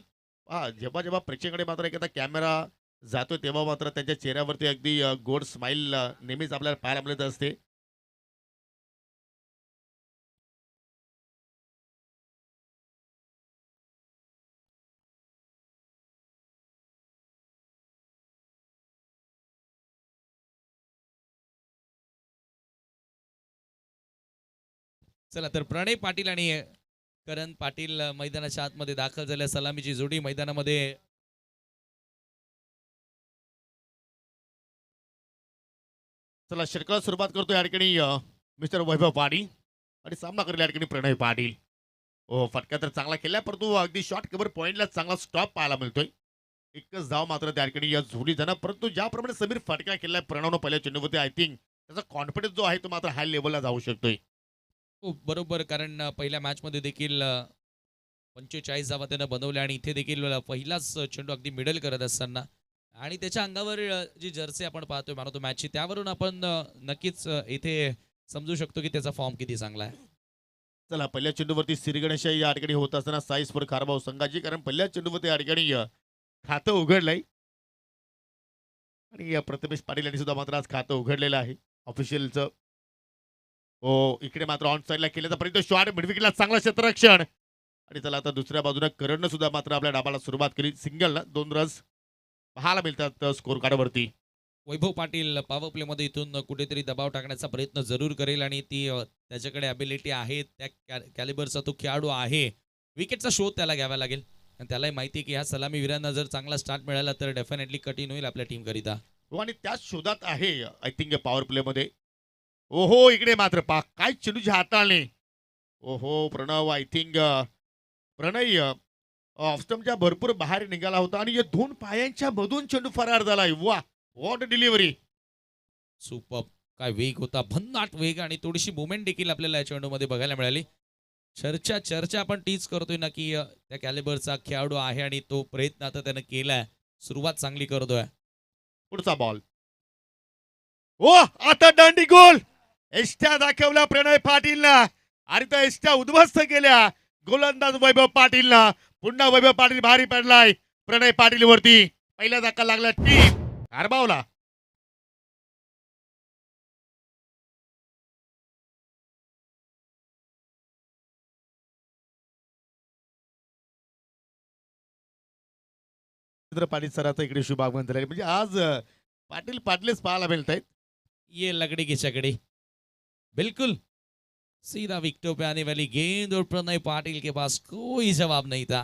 जेव्हा जेव्हा प्रेक्षकांकडे मात्र एखादा कॅमेरा जातो तेव्हा मात्र त्यांच्या चेहऱ्यावरती अगदी गोड स्माइल नेहमीच आपल्याला पाहायला मिळत असते. चला तर प्रणय पाटील आणि करण पाटील मैदानाच्या आतमध्ये दाखल झाल्या. सलामीची जोडी मैदानामध्ये चला षटकाला सुरुवात करतो या ठिकाणी मिस्टर वैभव पाटील आणि सामना करेल या ठिकाणी प्रणय पाटील. ओ फटका तर चांगला केलाय परंतु अगदी शॉर्ट कव्हर पॉईंटला चांगला स्टॉप पाहायला मिळतोय. एकच धाव मात्र त्या ठिकाणी या जोडी जाणार परंतु ज्याप्रमाणे समीर फटका केलाय प्रणवनं पहिल्या चेंडूवरती आय थिंक त्याचा कॉन्फिडन्स जो आहे तो मात्र हाय लेवलला जाऊ शकतोय. हो, बरोबर. कारण पहिल्या मॅचमध्ये देखील 45 धावा त्यानं बनवल्या आणि इथे देखील पहिलाच चेंडू अगदी मिडल करत असताना आणि त्याच्या अंगावर जी जर्सी आपण पाहतोय मॅन ऑफ द मॅचची त्यावरून आपण नक्कीच इथे समजू शकतो की त्याचा फॉर्म किती चांगला आहे. चला पहिल्या चेंडूवरती श्रीगणेशाई या ठिकाणी होत असताना साई स्पोर्ट खारबाव संघाची कारण पहिल्या चेंडूवरती या ठिकाणी खातं उघडलंय आणि प्रथमेश पाटील यांनी सुद्धा मात्र आज खातं उघडलेलं आहे ऑफिशियलचं. हो इकडे मात्र ऑन साईडला केल्याचा पर्यंत शॉट मिडविकेटला चांगला क्षेत्ररक्षण आणि चला आता दुसऱ्या बाजूने करणनं सुद्धा मात्र आपल्या डाबाला सुरुवात केली. सिंगल 2 रन्स पाहायला मिळतात स्कोर कार्डवरती. वैभव पाटील पॉवर प्लेमध्ये इथून कुठेतरी दबाव टाकण्याचा प्रयत्न जरूर करेल आणि ती त्याच्याकडे ॲबिलिटी आहे. त्या कॅलिबरचा तो खेळाडू आहे. विकेटचा शोध त्याला घ्यावा लागेल आणि त्यालाही माहिती आहे की ह्या सलामीवीरांना जर चांगला स्टार्ट मिळाला तर डेफिनेटली कठीण होईल आपल्या टीमकरिता. हो आणि त्याच शोधात आहे आय थिंक पॉवर प्लेमध्ये. ओहो इकडे मात्र पा काय चेंडूच्या हाताने. ओहो प्रणव आय थिंक प्रणय ऑफस्टमच्या भरपूर बाहेर निघाला होता आणि या 2 पायांच्या मधून चेंडू फरार झालाय. वा व्हॉट डिलिव्हरी. सुपर. काय वेग होता, भन्नाट वेग आणि थोडीशी मुवमेंट देखील आपल्याला या चेंडूमध्ये बघायला मिळाली. चर्चा आपण तीच करतोय ना की त्या कॅलिबरचा खेळाडू आहे आणि तो प्रयत्न आता त्यानं केलाय. सुरुवात चांगली करतोय. पुढचा बॉल. ओ आता दांडी गोल. एष्ट्या दाखवला प्रणय पाटीलला आणि त्या एष्ट्या उद्ध्वस्त केल्या गोलंदाज वैभव पाटीलला. पुन्हा वैभव पाटील भारी पडलाय प्रणय पाटील वरती. पहिला धक्का लागला टीम हरबावला. पाटील सरांचं इकडे शुभागमन झालं म्हणजे आज पाटील पाटीलच पाहायला मिळत आहेत. ये लकड़ी की चकड़ी. बिल्कुल सीधा विकेटों पे आने वाली गेंद और प्रणय पाटिल के पास कोई जवाब नहीं था.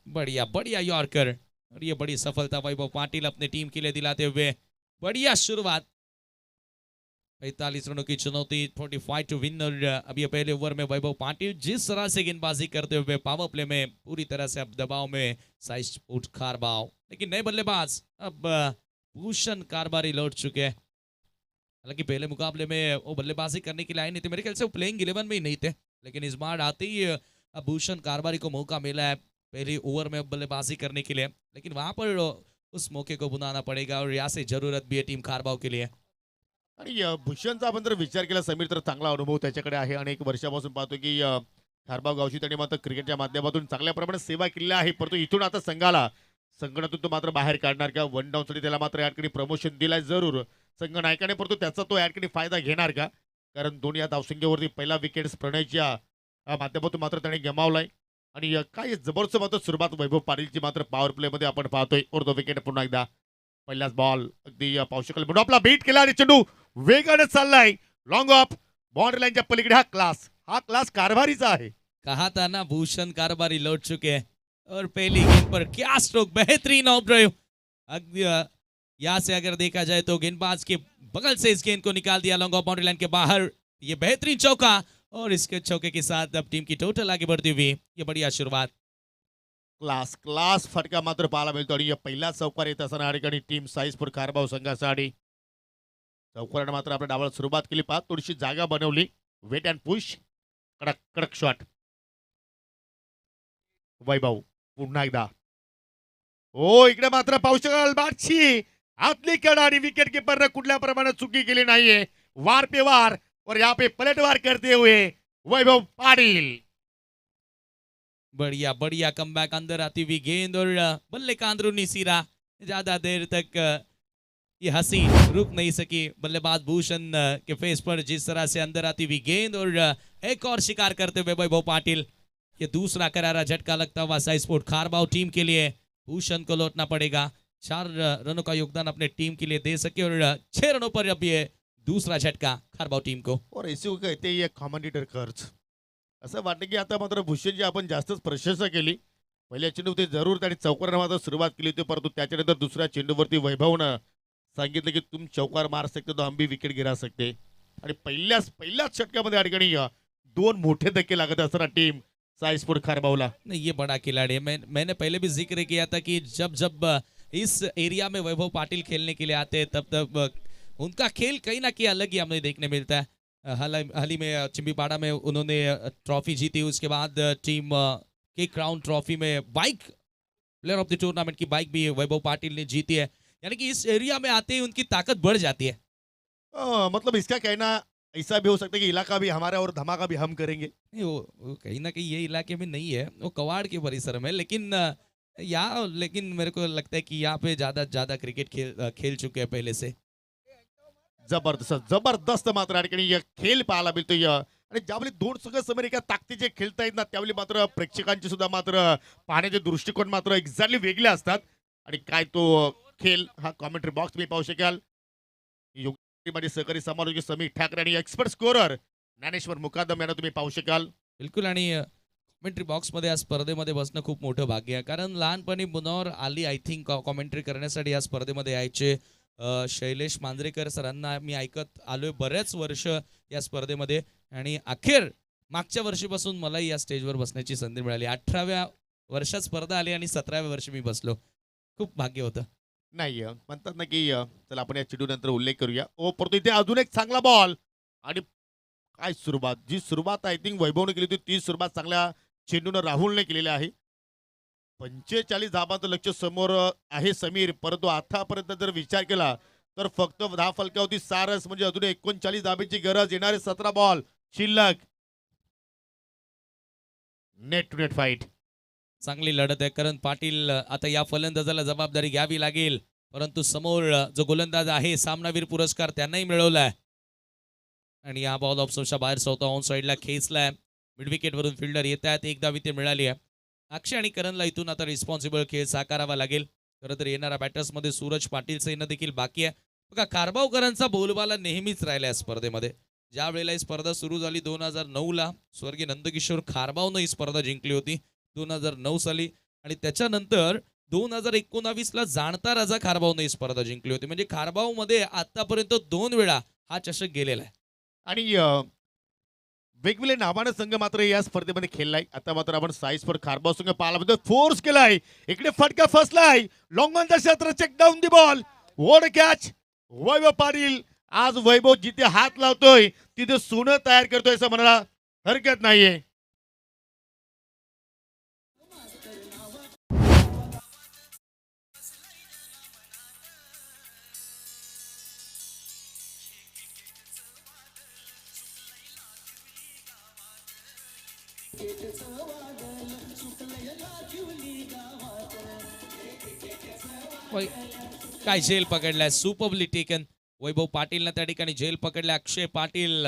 बढ़िया बढ़िया यॉर्कर और ये बड़ी सफलता वैभव पाटिल अपने टीम के लिए दिलाते हुए. बढ़िया शुरुआत. 45 रनों की चुनौती 45 टू विन. और अब ये पहले ओवर में वैभव पाटिल जिस तरह से गेंदबाजी करते हुए पावर प्ले में पूरी तरह से अब दबाव में साई स्पोर्ट खारबाव. लेकिन नए बल्लेबाज अब भूषण कारबारी लौट चुके हैं. हालांकि पहले मुकाबले में वो बल्लेबाजी करने के लिए आए नहीं थे. मेरे ख्याल से वो प्लेइंग 11 में ही नहीं थे. लेकिन इस बार आते ही भूषण कारबारी को मौका मिला है पहले ओवर में बल्लेबाजी करने के लिए. लेकिन वहां पर उस मौके को बुलाना पड़ेगा और यहाँ से जरूरत भी है टीम खारबाव के लिए. आणि भूषणचा आपण जर विचार केला समीर तर चांगला अनुभव त्याच्याकडे आहे. अनेक वर्षापासून पाहतो की खारबाव गावची त्यांनी मात्र क्रिकेटच्या माध्यमातून चांगल्या प्रमाणात सेवा केली आहे. परंतु इथून आता संघाला संघातून तो मात्र बाहेर काढणार का. 1 डाऊन साठी त्याला मात्र याकडे प्रमोशन दिलाय जरूर संघ नायकाने. परंतु त्याचा तो याकडे फायदा घेणार का कारण दोन्ही या धावसंख्येवरती पहिला विकेट प्रणयच्या माध्यमातून मात्र त्याने गमावलाय. आणि काय जबरदस्त मात्र सुरुवात वैभव पाटीलची मात्र पॉवर प्ले मध्ये आपण पाहतोय. और तो विकेट पुन्हा एकदा. पहिलाच बॉल अगदी पाहू शकाल म्हणून आपला बीट केला आणि चेंडू वेगाने चाललाय लॉंग ऑफ बाउंड्री लाईनच्या पलीकडे. हा क्लास कारभारीचा आहे. कहा था ना भूषण कारबारी लौट चुके हैं. और पहली गेंद पर क्या स्ट्रोक. बेहतरीन ऑफ ड्राइव. यहाँ से अगर देखा जाए तो गेंदबाज के बगल से इस गेंद को निकाल दिया लॉन्ग ऑफ बाउंड्री लाइन के बाहर. ये बेहतरीन चौका और इसके चौके के साथ अब टीम की टोटल आगे बढ़ती हुई ये बढ़िया शुरुआत. क्लास क्लास फटका मात्र पाहायला मिळतो आणि या पहिला चौकार येत असताना या ठिकाणी टीम साईजपूर खारबाव संघासाठी चौकारानं मात्र आपल्या डावाला सुरुवात केली. पाहत थोडीशी जागा बनवली. Wait and push. कडक कडक शॉट. वैभव पुन्हा एकदा. हो इकडे मात्र पाहू शकाल बादशी आतली कडा आणि विकेट किपरने कुठल्या प्रमाणात चुकी केली नाहीये. वार पे वार और यहाँ पे पलटवार करते हुए वैभव पाटील. बढ़िया बढ़िया कमबैक. अंदर आती हुई गेंद और बल्ले का अंदरूनी सिरा. ज्यादा देर तक ये हंसी रुक नहीं सकी. बल्लेबाज भूषण के फेस पर जिस तरह से अंदर आती हुई गेंद और एक और शिकार करते हुए वैभव पाटिल. ये दूसरा करारा झटका लगता हुआ साई स्पोर्ट खारबाव टीम के लिए. भूषण को लौटना पड़ेगा. 4 रनों का योगदान अपने टीम के लिए दे सके और 6 रनों पर अब ये दूसरा झटका खारबाव टीम को. और ऐसे को कहते ये कॉमेंटेटर खर्च. असं वाटतं की आता मात्र भूषणची आपण जास्तच प्रशंसा केली. पहिल्या चेंडूवरती जरूर त्याने चौकारानं मात्र सुरुवात केली होती, परंतु त्याच्यानंतर दुसऱ्या चेंडूवरती वैभवनं सांगितलं की तुम चौकार मार सकते तो हम भी विकेट गिरा सकते. आणि पहिल्याच षटकामध्ये या ठिकाणी 2 मोठे धक्के लागत असताना टीम साई स्पोर्ट खारबावला. नहीं ये बड़ा खिलाड़ी है. मैंने पहले भी जिक्र किया था कि जब जब इस एरिया में वैभव पाटिल खेलने के लिए आते हैं तब तब उनका खेल कहीं ना कहीं अलग ही हमें देखने मिलता है. हाल ही में चिंबीपाड़ा में उन्होंने ट्रॉफी जीती. उसके बाद टीम के क्राउन ट्रॉफी में bike player of the tournament की बाइक भी वैभव पाटिल ने जीती है. यानी कि इस एरिया में आते ही उनकी ताकत बढ़ जाती है. मतलब इसका कहना ऐसा भी हो सकता है कि इलाका भी हमारा और धमाका भी हम करेंगे. नहीं वो कहीं ना कहीं ये इलाके में नहीं है, वो कवाड़ के परिसर में. लेकिन मेरे को लगता है कि यहाँ पे ज्यादा क्रिकेट खेल चुके हैं पहले से. जबरदस्त मात्र या ठिकाणी खेळ पाहायला मिळतोय. आणि ज्यावेळी 2 संघ समोर एका ताकदीचे खेळता येत ना त्यावेळी मात्र प्रेक्षकांचे सुद्धा मात्र पाहण्याचे दृष्टिकोन मात्र एक्झॅक्टली वेगळे असतात. आणि काय तो खेळ हा कॉमेंट्री बॉक्स मी पाहू शकाल. मध्ये सहकारी समालोचक समीर ठाकरे आणि एक्सपर्ट स्कोरर ज्ञानेश्वर मुकादम यांना तुम्ही पाहू शकाल. बिलकुल. आणि कॉमेंट्री बॉक्समध्ये या स्पर्धेमध्ये बसणं खूप मोठं भाग्य आहे. कारण लहानपणी मुनावर आली आय थिंक कॉमेंट्री करण्यासाठी या स्पर्धेमध्ये यायचे. शैलेश मांजरेकर सरांना मी ऐकत आलोय बरेच वर्ष या स्पर्धेमध्ये. आणि अखेर मागच्या वर्षीपासून मलाही या स्टेजवर बसण्याची संधी मिळाली. 18व्या वर्षात स्पर्धा आली आणि 17व्या वर्षी मी बसलो. खूप भाग्य होतं. नाही म्हणतात ना की चला आपण या चेंडू नंतर उल्लेख करूया. परंतु इथे अजून एक चांगला बॉल आणि काय सुरुवात. जी सुरुवात आय थिंक वैभवने केली होती ती सुरुवात चांगल्या चेंडूनं राहुलने केलेली आहे. 45 धाबांचं लक्ष समोर आहे समीर. परंतु आतापर्यंत जर विचार केला तर फक्त 10 फलकावरती 6 रन्स म्हणजे अजून 39 धाब्यांची गरज. येणारे 17 बॉल शिल्लक. Net to net fight. चांगली लढत आहे. करण पाटील आता या फलंदाजाला जबाबदारी घ्यावी लागेल. परंतु समोर जो गोलंदाज आहे सामनावीर पुरस्कार त्यांनाही मिळवलाय. आणि हा बॉल ऑफस्टंपच्या बाहेर होता. ऑन साईडला खेचलाय. मिड विकेट वरून फिल्डर येत आहेत. एकदा विकेट मिळाली आहे. अक्षय आणि करणला इथून आता रिस्पॉन्सिबल खेळ साकारावा लागेल. खरं तर येणाऱ्या बॅटर्समध्ये सूरज पाटीलचं येणं देखील बाकी आहे. बघा खारबावकरांचा बोलबाला नेहमीच राहिला या स्पर्धेमध्ये. ज्या वेळेला ही स्पर्धा सुरू झाली 2009ला स्वर्गीय नंदकिशोर खारबावनं ही स्पर्धा जिंकली होती 2009 साली. आणि त्याच्यानंतर 2019ला जाणता राजा खारबावनं ही स्पर्धा जिंकली होती. म्हणजे खारबावमध्ये आतापर्यंत 2 वेळा हा चषक गेलेला आहे. आणि वेगवेगळे नावानं संघ मात्र या स्पर्धेमध्ये खेळलाय. आता मात्र आपण साईज पर खारबाव संघ पाहायला म्हणजे फोर्स केलाय. इकडे फटका फसलाय. लॉंग ऑन द क्षेत्र check down the ball. What catch. Vaibhav Patil आज वैभव जिथे हात लावतोय तिथे सोनं तयार करतोय असं म्हणायला हरकत नाहीये. काय झेल पकडलाय. Superbly taken. वैभव पाटीलनं त्या ठिकाणी झेल पकडलाय. अक्षय पाटील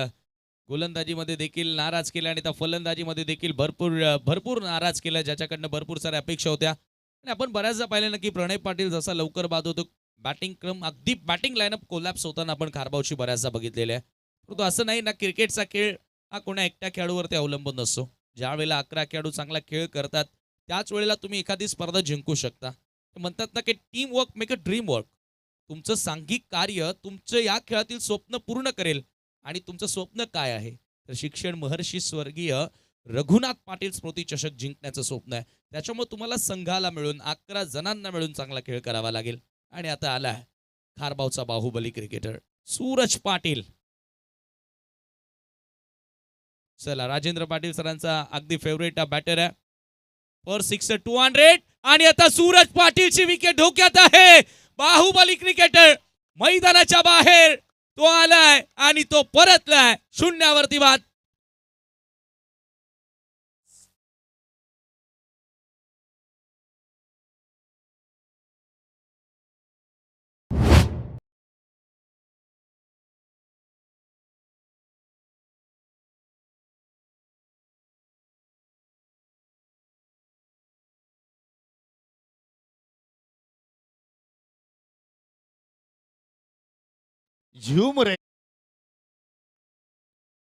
गोलंदाजीमध्ये देखील नाराज केला आणि त्या फलंदाजीमध्ये देखील भरपूर नाराज केलं ज्याच्याकडनं भरपूर साऱ्या अपेक्षा होत्या. आणि आपण बऱ्याचदा पाहिलं ना की प्रणय पाटील जसा लवकर बाद होतो बॅटिंग क्रम अगदी बॅटिंग लाईनअप कोलॅप्स होताना आपण खारबावची बऱ्याचदा बघितलेले आहे. परंतु असं नाही ना क्रिकेटचा खेळ हा कोणा एकट्या खेळाडूवरती अवलंबून नसतो. ज्या वेळेला 11 खेळाडू चांगला खेळ करतात त्याच वेळेला तुम्ही एखादी स्पर्धा जिंकू शकता. म्हणतात ना की team work make a dream work. तुमचं सांघिक कार्य तुमचं या खेळातील स्वप्न पूर्ण करेल आणि तुमचं स्वप्न काय आहे? तर शिक्षण महर्षी स्वर्गीय रघुनाथ पाटील स्मृती चषक जिंकण्याचं स्वप्न आहे. त्याच्यामुळे तुम्हाला संघाला मिळून 11 जणांना मिळून चांगला खेळ करावा लागेल. आणि आता आलाय खारबावचा बाहुबली क्रिकेटर सूरज पाटील. चला, राजेंद्र पाटील सरांचा अगदी फेवरेट बॅटर आहे. फॉर 200 आणि आता सूरज पाटीलची विकेट धोक्यात आहे. बाहुबली क्रिकेटर मैदानाच्या बाहेर तो आलाय आणि तो परतलाय. शून्यावरती बाद. झूम रे.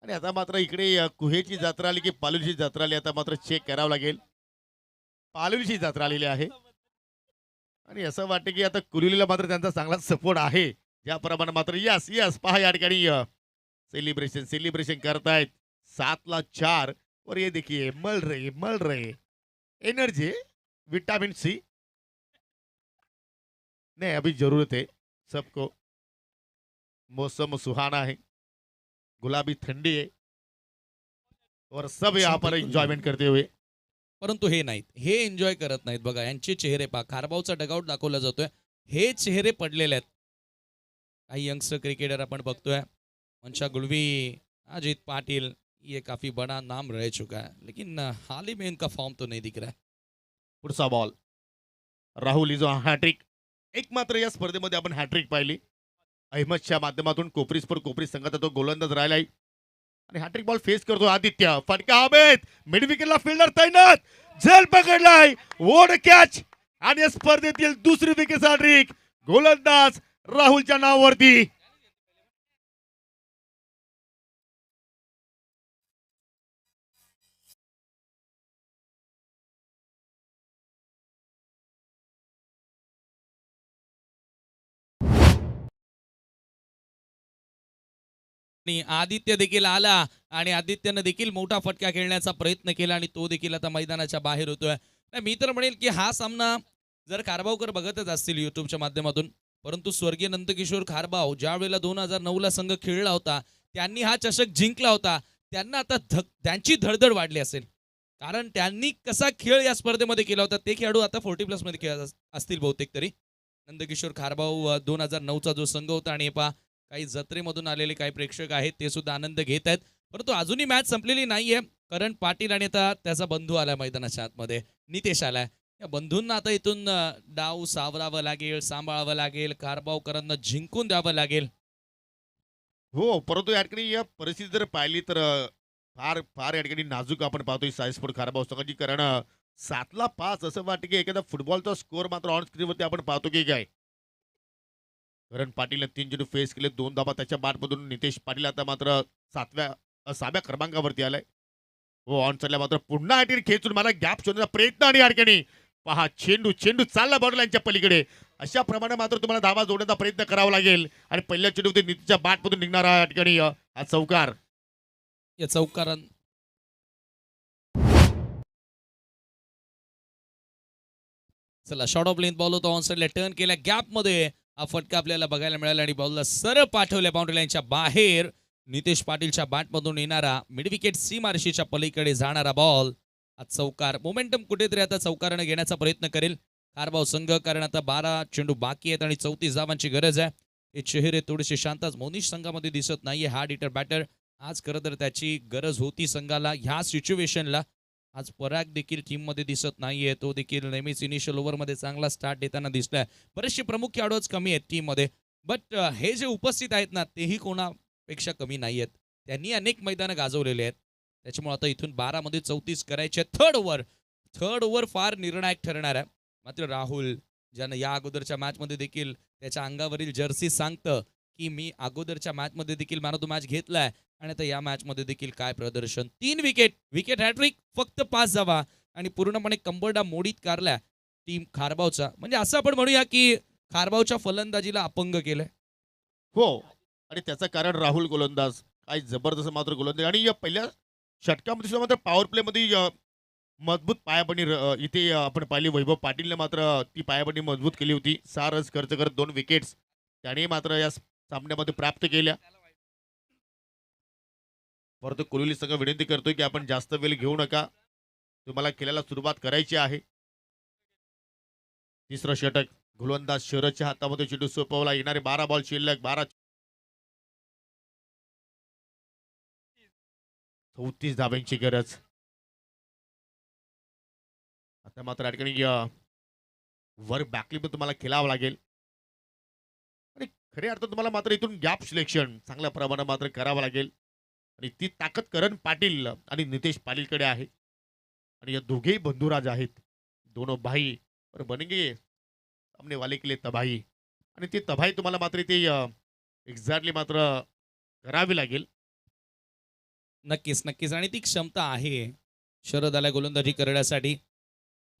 आणि आता मात्र इकडे कुहेची जत्रा आली की पालुलची जत्रा आली. आता मात्र चेक करावं लागेल. पालुलची जत्रा आलेली आहे आणि असं वाटतं की आता कुरुलीला मात्र त्यांचा चांगला सपोर्ट आहे. ज्याप्रमाणे मात्र यस यस पहा या ठिकाणी सेलिब्रेशन सेलिब्रेशन करतायत. 7-4 और ये देखिए मल रहे एनर्जी विटामिन सी. नहीं अभी जरूरत है सबको. मौसम सुहाना है, गुलाबी ठंडी है और सब यहाँ पर एंजॉयमेंट करते हुए. परंतु हे नाहीत, हे एन्जॉय करत नाहीत. बघा यांचे चेहरे पहा. खारबावचा डगआउट दाखवला जातोय, हे चेहरे पडलेले आहेत. काही यंगस्टर क्रिकेटर आपण बघतोय. मनशा गुलवी, अजित पाटिल, ये काफी बड़ा नाम रह चुका है, लेकिन हाल ही में इनका फॉर्म तो नहीं दिख रहा है. पुढचा बॉल राहुल इजो हॅट्रिक. एक मात्र या स्पर्धेमध्ये आपण हॅट्रिक पाहिली. अहमदच्या माध्यमातून कोपरी संघाचा तो गोलंदाज राहिलाय आणि हॅट्रिक बॉल फेस करतो आदित्य. फटका हवेत, मिड विकेटला फिल्डर तैनात, झेल पकडलाय, ओढ कॅच आणि या स्पर्धेतील दुसरी विकेट हॅट्रिक गोलंदाज राहुलच्या नावावरती. आणि आदित्य देखील आला आणि आदित्यनं देखील मोठा फटका खेळण्याचा प्रयत्न केला आणि तो देखील आता मैदानाच्या बाहेर होतोय. नाही, मी तर म्हणेल की हा सामना जर खारबावकर बघतच असतील युट्यूबच्या माध्यमातून, परंतु स्वर्गीय नंदकिशोर खारबाव ज्या वेळेला 2009ला संघ खेळला होता, त्यांनी हा चषक जिंकला होता, त्यांना आता त्यांची धडधड वाढली असेल. कारण त्यांनी कसा खेळ या स्पर्धेमध्ये केला होता, ते खेळाडू आता 40+ मध्ये खेळत असतील बहुतेक तरी. नंदकिशोर खारबाव 2009चा जो संघ होता आणि पहा काही जत्रेमधून आलेले काही प्रेक्षक आहेत ते सुद्धा आनंद घेत आहेत. परंतु अजूनही मॅच संपलेली नाहीये. करण पाटील आणि आता त्याचा बंधू आलाय मैदानाच्या आतमध्ये, नितेश आलाय. या बंधूंना आता इथून डाव सावरावं लागेल, सांभाळावं लागेल, खारबावकरांना जिंकून द्यावं लागेल. हो, परंतु या ठिकाणी या परिस्थिती जर पाहिली तर फार फार या ठिकाणी नाजूक आपण पाहतोय सायस्पोर्ट खारबाव संघाची. कारण 7-5 असं वाटतं की एखादा फुटबॉलचा स्कोअर मात्र ऑन स्क्रीनवरती आपण पाहतो की काय. करण पाटीलने 3 चेंडू फेस केले, 2 धाबा त्याच्या बॅटमधून. नितेश पाटील आता मात्र 7व्या क्रमांकावरती आलाय. हो, ऑन साईडला मात्र पुन्हा या ठिकाणी खेचून मला गॅप शोधण्याचा प्रयत्न आणि या ठिकाणी पहा चेंडू चालला बॉर्डरलाईनच्या पलीकडे. अशा प्रमाणे मात्र तुम्हाला धावा जोडण्याचा प्रयत्न करावा लागेल आणि पहिल्या चेंडूमध्ये नितीशच्या बॅटमधून निघणारा या ठिकाणी हा चौकार. या चौकारां चला, शॉर्ट ऑफ लेंथ बॉल होता, ऑन साईडला टर्न केला, गॅप मध्ये हा फटका आपल्याला बघायला मिळाला आणि बॉलला सरळ पाठवल्या बाउंड्री लाईनच्या बाहेर. नितेश पाटीलच्या बॅटमधून येणारा मिड विकेट सीमारेषेच्या पलीकडे जाणारा बॉल, हा चौकार. मोमेंटम कुठेतरी आता चौकाराने घेण्याचा प्रयत्न करेल खारबाव संघ, कारण आता 12 चेंडू बाकी आहेत आणि 34 धावांची गरज आहे. हे चेहरे थोडेसे शांतच मोनिश संघामध्ये दिसत नाहीये. हार्ड हिटर बॅटर आज खरं तर त्याची गरज होती संघाला ह्या सिच्युएशनला. आज पराग देखील टीम मध्ये दिसत नाहीये, तो देखील नेहमीच इनिशियल ओव्हरमध्ये चांगला स्टार्ट देताना दिसलाय. बरेचसे प्रमुख खेळाडूच कमी आहेत टीम मध्ये, बट हे जे उपस्थित आहेत ना, तेही कोणापेक्षा कमी नाही आहेत. त्यांनी अनेक मैदानं गाजवलेले आहेत. त्याच्यामुळे आता इथून 12 मध्ये 34 करायचे. थर्ड ओव्हर फार निर्णायक ठरणार आहे. मात्र राहुल, ज्यानं या अगोदरच्या मॅचमध्ये देखील त्याच्या अंगावरील जर्सी सांगतं की मी अगोदरच्या मॅचमध्ये देखील मॅन ऑफ द मॅच घेतलाय आणि आता या मॅचमध्ये देखील काय प्रदर्शन. 3 विकेट हॅट्रिक, फक्त 5 धावा आणि पूर्णपणे कंबरडा मोडीत काढल्या टीम खारबावचा. म्हणजे असं आपण म्हणूया की खारबावच्या फलंदाजीला अपंग केलंय. हो, आणि त्याचं कारण राहुल गोलंदाज. काय जबरदस्त मात्र गोलंदाजी आणि या पहिल्या षटकामध्ये सुद्धा मात्र पॉवर प्लेमध्ये मजबूत पायापणी इथे आपण पाहिली वैभव पाटीलने मात्र ती पायापणी मजबूत केली होती. 6 रन्स खर्च करत 2 विकेट्स त्याने मात्र या सामन्यामध्ये प्राप्त केल्या. परंतु कोहली संघ विनंती करतोय की आपण जास्त वेळ घेऊ नका. तुम्हाला खेळायला सुरुवात करायची आहे. तिसरं षटक गोलंदाज शरदच्या हातामध्ये चेंडू सोपवला. येणारे 12 बॉल शिल्लक 34 धाब्यांची गरज. आता मात्र या ठिकाणी वर बॅकली पण तुम्हाला खेळावं लागेल आणि खऱ्या अर्थात तुम्हाला मात्र इथून गॅप सिलेक्शन चांगल्या प्रमाणात मात्र करावं लागेल आणि ती ताकद करण पाटील आणि नितेश पाटीलकडे आहे आणि या दोघेही बंधुराज आहेत. दोनों भाई और बनेंगे सामने वाले के लिए तबाही आणि ती तबाही तुम्हाला मात्र ते एक्झॅक्टली मात्र करावी लागेल. नक्कीच नक्कीच आणि ती क्षमता आहे शरद आल्या गोलंदाजी करण्यासाठी.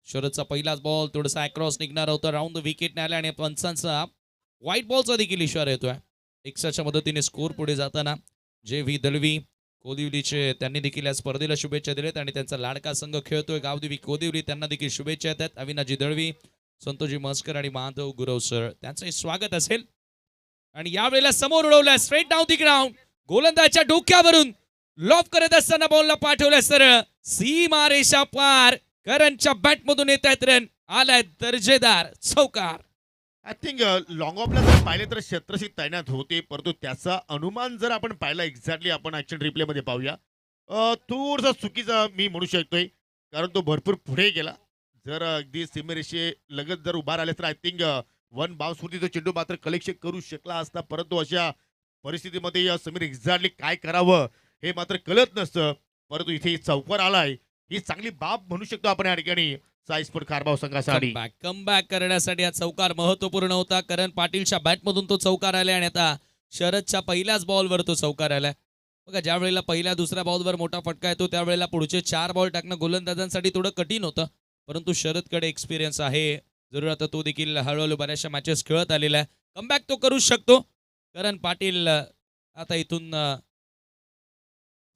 शरदचा पहिलाच बॉल थोडासा अक्रॉस निघणार होता राऊंड द विकेट आल्या आणि पंचांचा व्हाईट बॉलचा देखील इशारा येतोय. एक्साच्या मदतीने स्कोर पुढे जाताना जे व्ही दळवी कोदिवलीचे त्यांनी देखील या स्पर्धेला शुभेच्छा दिल्यात आणि त्यांचा लाडका संघ खेळतोय गावदेवी कोदिवली त्यांना देखील शुभेच्छा येतात. अविनाजी दळवी संतोषजी मस्कर आणि माधव गुरव सर त्यांचंही स्वागत असेल. आणि यावेळेला समोर उडवलं स्ट्रेट डाऊन दी ग्राउंड गोलंदाजच्या डोक्यावरून लॉफ करत असताना बॉलला पाठवलं सरळ सीमा रेषा पार. करणच्या बॅटमधून येत आहेत रन आलाय दर्जेदार चौकार. आय थिंक लॉंग ऑफला जर पाहिले तर क्षेत्ररक्षक तैनात होते परंतु त्याचा अनुमान जर आपण पाहिला एक्झॅक्टली आपण ऍक्शन रिप्लेमध्ये पाहूया थोडासा चुकीचा मी म्हणू शकतोय कारण तो भरपूर पुढे गेला. जर अगदी सीमेरेषे लगत जर उभा राहिले तर आय थिंक वन बाउन्सवरती तो चेंडू मात्र कलेक्शन करू शकला असता. परंतु अशा परिस्थितीमध्ये समीर एक्झॅक्टली काय करावं हे मात्र कळत नसतं. परंतु इथे चौकार आलाय ही चांगली बाब म्हणू शकतो आपण या ठिकाणी साईस्पोर्ट खारबाव संघासाठी. कमबॅक करण्यासाठी हा चौकार महत्वपूर्ण होता. करण पाटीलच्या बॅटमधून तो चौकार आलाय आणि आता शरदच्या पहिल्याच बॉलवर तो चौकार आलाय. बघा ज्या वेळेला पहिल्या दुसऱ्या बॉलवर मोठा फटका येतो त्यावेळेला पुढचे 4 बॉल टाकणं गोलंदाजांसाठी थोडं कठीण होतं. परंतु शरदकडे एक्सपिरियन्स आहे जरूर आता तो देखील हळूहळू बऱ्याचशा मॅचेस खेळत आलेला आहे. कमबॅक तो करू शकतो. करण पाटील आता इथून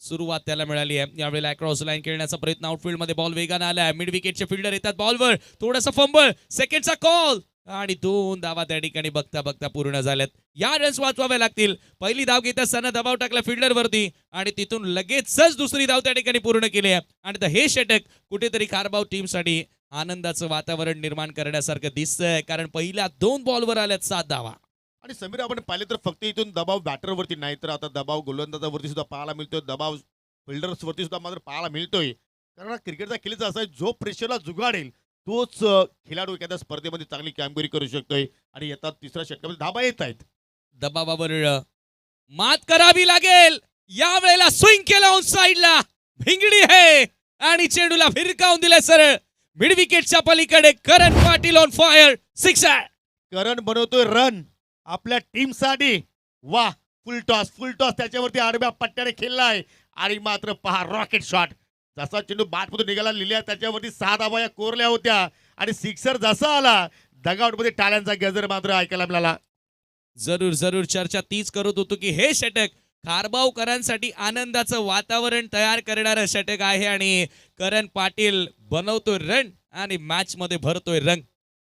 सुरुवात त्याला मिळाली आहे. यावेळेला क्रॉस लाईन खेळण्याचा प्रयत्न आउटफील्ड मध्ये बॉल वेगाने आलाय. मिड विकेटचे फिल्डर येतात बॉलवर थोडासा फंबल सेकंडचा कॉल आणि 2 धावा त्या ठिकाणी बघता बघता पूर्ण झाल्यात. या रन्स वाचवाव्या लागतील. पहिली धाव घेत असताना दबाव टाकला फिल्डर वरती आणि तिथून लगेचच दुसरी धाव त्या ठिकाणी पूर्ण केली आहे. आणि हे षटक कुठेतरी खारबाव टीमसाठी आनंदाचं वातावरण निर्माण करण्यासारखं दिसतंय कारण पहिल्या 2 बॉलवर आल्यात 7 धावा. आणि समीर आपण पाहिले तर फक्त इथून दबाव बॅटरवरती नाही तर आता दबाव गोलंदाजावरती सुद्धा पाहायला मिळतोय. दबाव फिल्डर्सवरती सुद्धा मात्र पाहायला मिळतोय. कारण क्रिकेटचा खेळच असा आहे जो प्रेशरला जुगाडेल तोच खेळाडू एखाद्या स्पर्धेमध्ये चांगली कामगिरी करू शकतोय. आणि येतात तिसऱ्या षटकामध्ये धाबा येत आहेत. दबावावर मात करावी लागेल. या वेळेला स्विंग केला ऑन साइडला भिंगडी आहे आणि चेंडूला भिरकावून दिले सरळ मिड विकेटच्या पलीकडे. करण पाटील ऑन फायर सिक्सर. करण बनवतोय रन आपल्या टीमसाठी. वा फुल टॉस त्याच्यावरती आडव्या पट्ट्याने खेळलाय आणि मात्र पहा रॉकेट शॉट जसा चेंडू बॅटमधून निघाला लिहिल्या त्याच्यावरती 6 धावा या कोरल्या होत्या आणि सिक्सर जसा आला डगआउटमध्ये टाळ्यांचा गजर मात्र ऐकायला मिळाला. जरूर जरूर चर्चा तीच करत होतो की हे षटक खारबावकरांसाठी आनंदाचं वातावरण तयार करणारं षटक आहे आणि करण पाटील बनवतोय रन आणि मॅच मध्ये भरतोय रंग.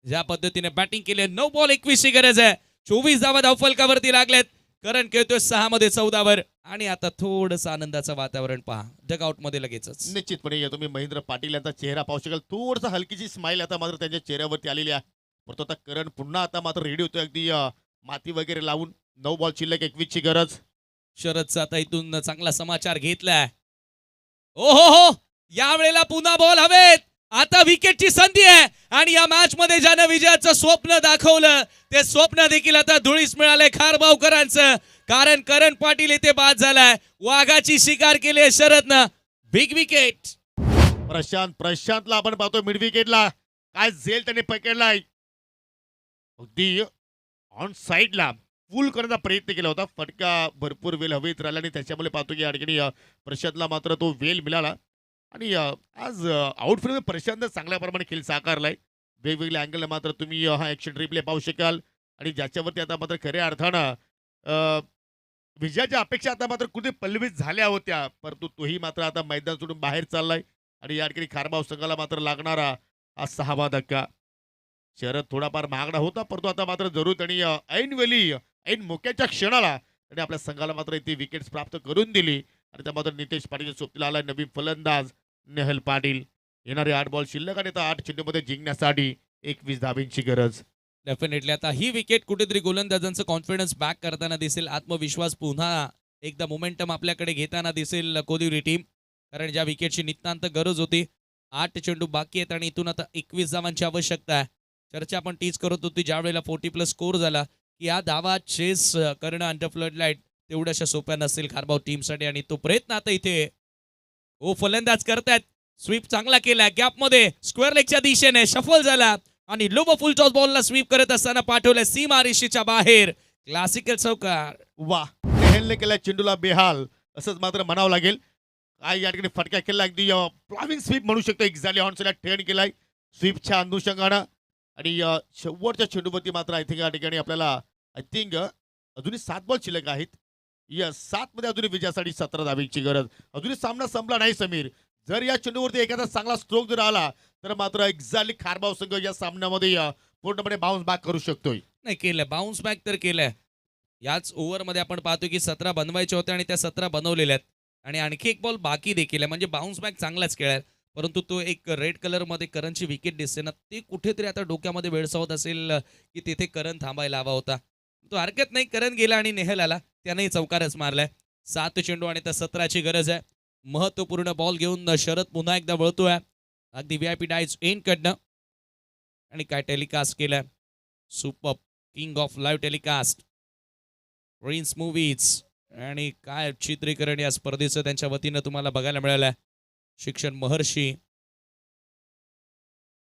ज्या पद्धतीने बॅटिंग केली 9 बॉल 21 ची गरज आहे. 24 धावा धावफलकावरती लागलेत. करण खेळतोय 6 मध्ये 14 वर आणि आता थोडंसं आनंदाचं वातावरण पहा डगआउट मध्ये लगेचच. निश्चितपणे तुम्ही महेंद्र पाटील यांचा चेहरा पाहू शकाल. थोडंसं हलकीची स्माइल आता मात्र त्यांच्या चेहऱ्यावरती आलेली आहे. परंतु आता करण पुन्हा आता मात्र रेडी होतोय अगदी माती वगैरे लावून. 9 बॉल शिल्लक 21 ची गरज. शरदचा आता इथून चांगला समाचार घेतलाय. ओ हो यावेळेला पुन्हा बॉल हवेत. आता विकेटची संधी आहे आणि या मॅच मध्ये ज्यानं विजयाचं स्वप्न दाखवलं ते स्वप्न देखील आता धुळीस मिळालंय खारबावकरांचं. कारण करण पाटील इथे बाद झालाय. वाघाची शिकार केली आहे शरदनं. Big wicket. प्रशांतला आपण पाहतोय मिड विकेटला काय झेल त्याने पकडलाय. अगदी ऑन साइडला फुल करण्याचा प्रयत्न केला होता. फटका भरपूर वेळ हवेत राहिला आणि त्याच्यामुळे पाहतो की या ठिकाणी प्रशांतला मात्र तो वेल मिळाला. आणि आज आउटफील्ड प्रशांत चांगल्या प्रमाणे खेळ साकारलाय. वेगवेगळ्या अँगलला मात्र तुम्ही हा ऍक्शन रिप्ले पाहू शकाल आणि ज्याच्यावरती आता मात्र खऱ्या अर्थानं विजयाच्या अपेक्षा आता मात्र कुठे पल्लवित झाल्या होत्या, परंतु तोही मात्र आता मैदान सोडून बाहेर चाललाय आणि या ठिकाणी खारबाव संघाला मात्र लागणारा हा 6वा धक्का. शरद थोडाफार महागडा होता, परंतु आता मात्र जरूर त्यांनी ऐनवेळी ऐन मोक्याच्या क्षणाला त्यांनी आपल्या संघाला मात्र इथे विकेट्स प्राप्त करून दिली आणि त्या मात्र नितेश पाटीलच्या सोबतीला आला नवीन फलंदाज नेहल पाटील. येणारे 8 बॉल शिल्लक आणि आता 8 चेंडूमध्ये जिंकण्यासाठी 21 धाब्यांची गरज. डेफिनेटली आता ही विकेट कुठेतरी गोलंदाजांचं कॉन्फिडन्स बॅक करताना दिसेल, आत्मविश्वास पुन्हा एकदा मोमेंटम आपल्याकडे घेताना दिसेल कोहली टीम. कारण ज्या विकेटची नितांत गरज होती, 8 चेंडू बाकी आहेत आणि इथून आता 21 धावांची आवश्यकता आहे. चर्चा आपण तीच करत होती ज्या वेळेला 40+ स्कोर झाला की या धावा चेस करणं अंडर फ्लड लाईट तेवढ्याशा सोप्या नसेल खारबाव टीमसाठी आणि तो प्रयत्न आता इथे फलंदाज करतायत. स्वीप चांगला केला गॅपमध्ये स्क्वेअर लेगच्या दिशेने शफल झाला आणि लोबो फुल टॉस बॉलला स्वीप करत असताना पाठवलं सीमा रेषेच्या बाहेर. क्लासिकल चौकार. वा, नेहलने केला चेंडूला बेहाल असंच मात्र म्हणावं लागेल. काय या ठिकाणी फटका केला, अगदी प्लॉविंग स्वीप म्हणू शकतो. एक्झॅक्टली ऑन साईडला ट्रेन केलाय स्वीपच्या अनुषंगानं आणि शेवटच्या चेंडूवरती मात्र आय थिंक या ठिकाणी आपल्याला आय थिंक अजूनही 7 बॉल शिल्लक आहेत. या 7 मध्ये अजूनही विजयासाठी 17 धाब्यांची गरज. अजूनही सामना संपला नाही समीर. जर या चेंडूवरती एखादा चांगला स्ट्रोक जर आला तर मात्र एक्झॅक्टली खारबाव संघ या सामन्यामध्ये पूर्णपणे बाउन्स बॅक करू शकतोय. नाही केलं, बाउन्स बॅक तर केलंय. याच ओव्हरमध्ये आपण पाहतो की 17 बनवायचे होते आणि त्या 17 बनवलेल्या आहेत आणि आणखी एक बॉल बाकी देखील आहे. म्हणजे बाउन्स बॅक चांगलाच केलाय. परंतु तो एक रेड कलरमध्ये करणची विकेट दिसते ना, ते कुठेतरी आता डोक्यामध्ये वेळसावत असेल की तिथे करण थांबायला हवा होता. तो हरकत नाही, करण गेला आणि नेहल आला, त्यानेही चौकारच मारलाय. 7 चेंडू आणि त्या 17ची गरज आहे. महत्वपूर्ण बॉल घेऊन शरद पुन्हा एकदा वळतोय अगदी VIP डायज एन कडनं आणि काय टेलिकास्ट केलंय. Super king of live telecast prince movies आणि काय चित्रीकरण या स्पर्धेचं त्यांच्या वतीनं तुम्हाला बघायला मिळालंय. शिक्षण महर्षी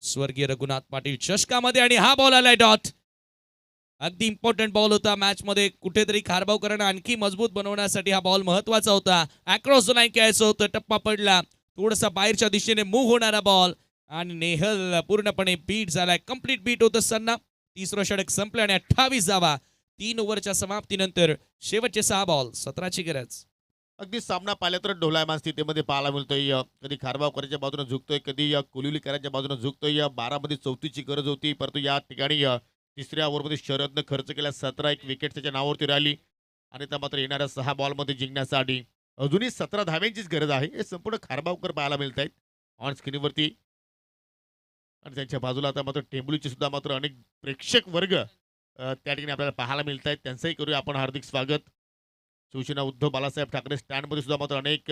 स्वर्गीय रघुनाथ पाटील चषकामध्ये आणि हा बॉल आलाय डॉट. अगदी इम्पॉर्टंट बॉल होता मॅच मध्ये. कुठेतरी खारबावकरांना आणखी मजबूत बनवण्यासाठी हा बॉल महत्वाचा होता. अक्रॉस द लाईन खेळायचं होतं, टप्पा पडला, थोडासा बाहेरच्या दिशेने मूव्ह होणारा बॉल आणि नेहल पूर्णपणे बीट झालाय. कंप्लीट बीट होत असताना 3रं षटक संपलं आणि 28 धावा 3 ओव्हरच्या समाप्तीनंतर. शेवटचे 6 बॉल 17ची गरज. अगदी सामना पाहिला तर ढोलायमान स्थितीमध्ये पाहायला मिळतोय. कधी खारबावकरांच्या बाजूने झुकतोय, कधी कोलिवलीकरांच्या बाजूने झुकतोय. 12 मध्ये 34ची गरज होती, परंतु या ठिकाणी 3ऱ्या ओव्हरमध्ये शरदनं खर्च केला 17. एक विकेट त्याच्या नावावरती राहिली आणि त्या मात्र येणाऱ्या 6 बॉलमध्ये जिंकण्यासाठी अजूनही 17 धाव्यांचीच गरज आहे. हे संपूर्ण खारबावकर पाहायला मिळत आहेत ऑन स्क्रीनवरती आणि त्यांच्या बाजूला आता मात्र टेंबुलीचे सुद्धा मात्र अनेक प्रेक्षक वर्ग त्या ठिकाणी आपल्याला पाहायला मिळत आहेत. त्यांचंही करूया आपण हार्दिक स्वागत. शिवसेना उद्धव बाळासाहेब ठाकरे स्टँडमध्ये सुद्धा मात्र अनेक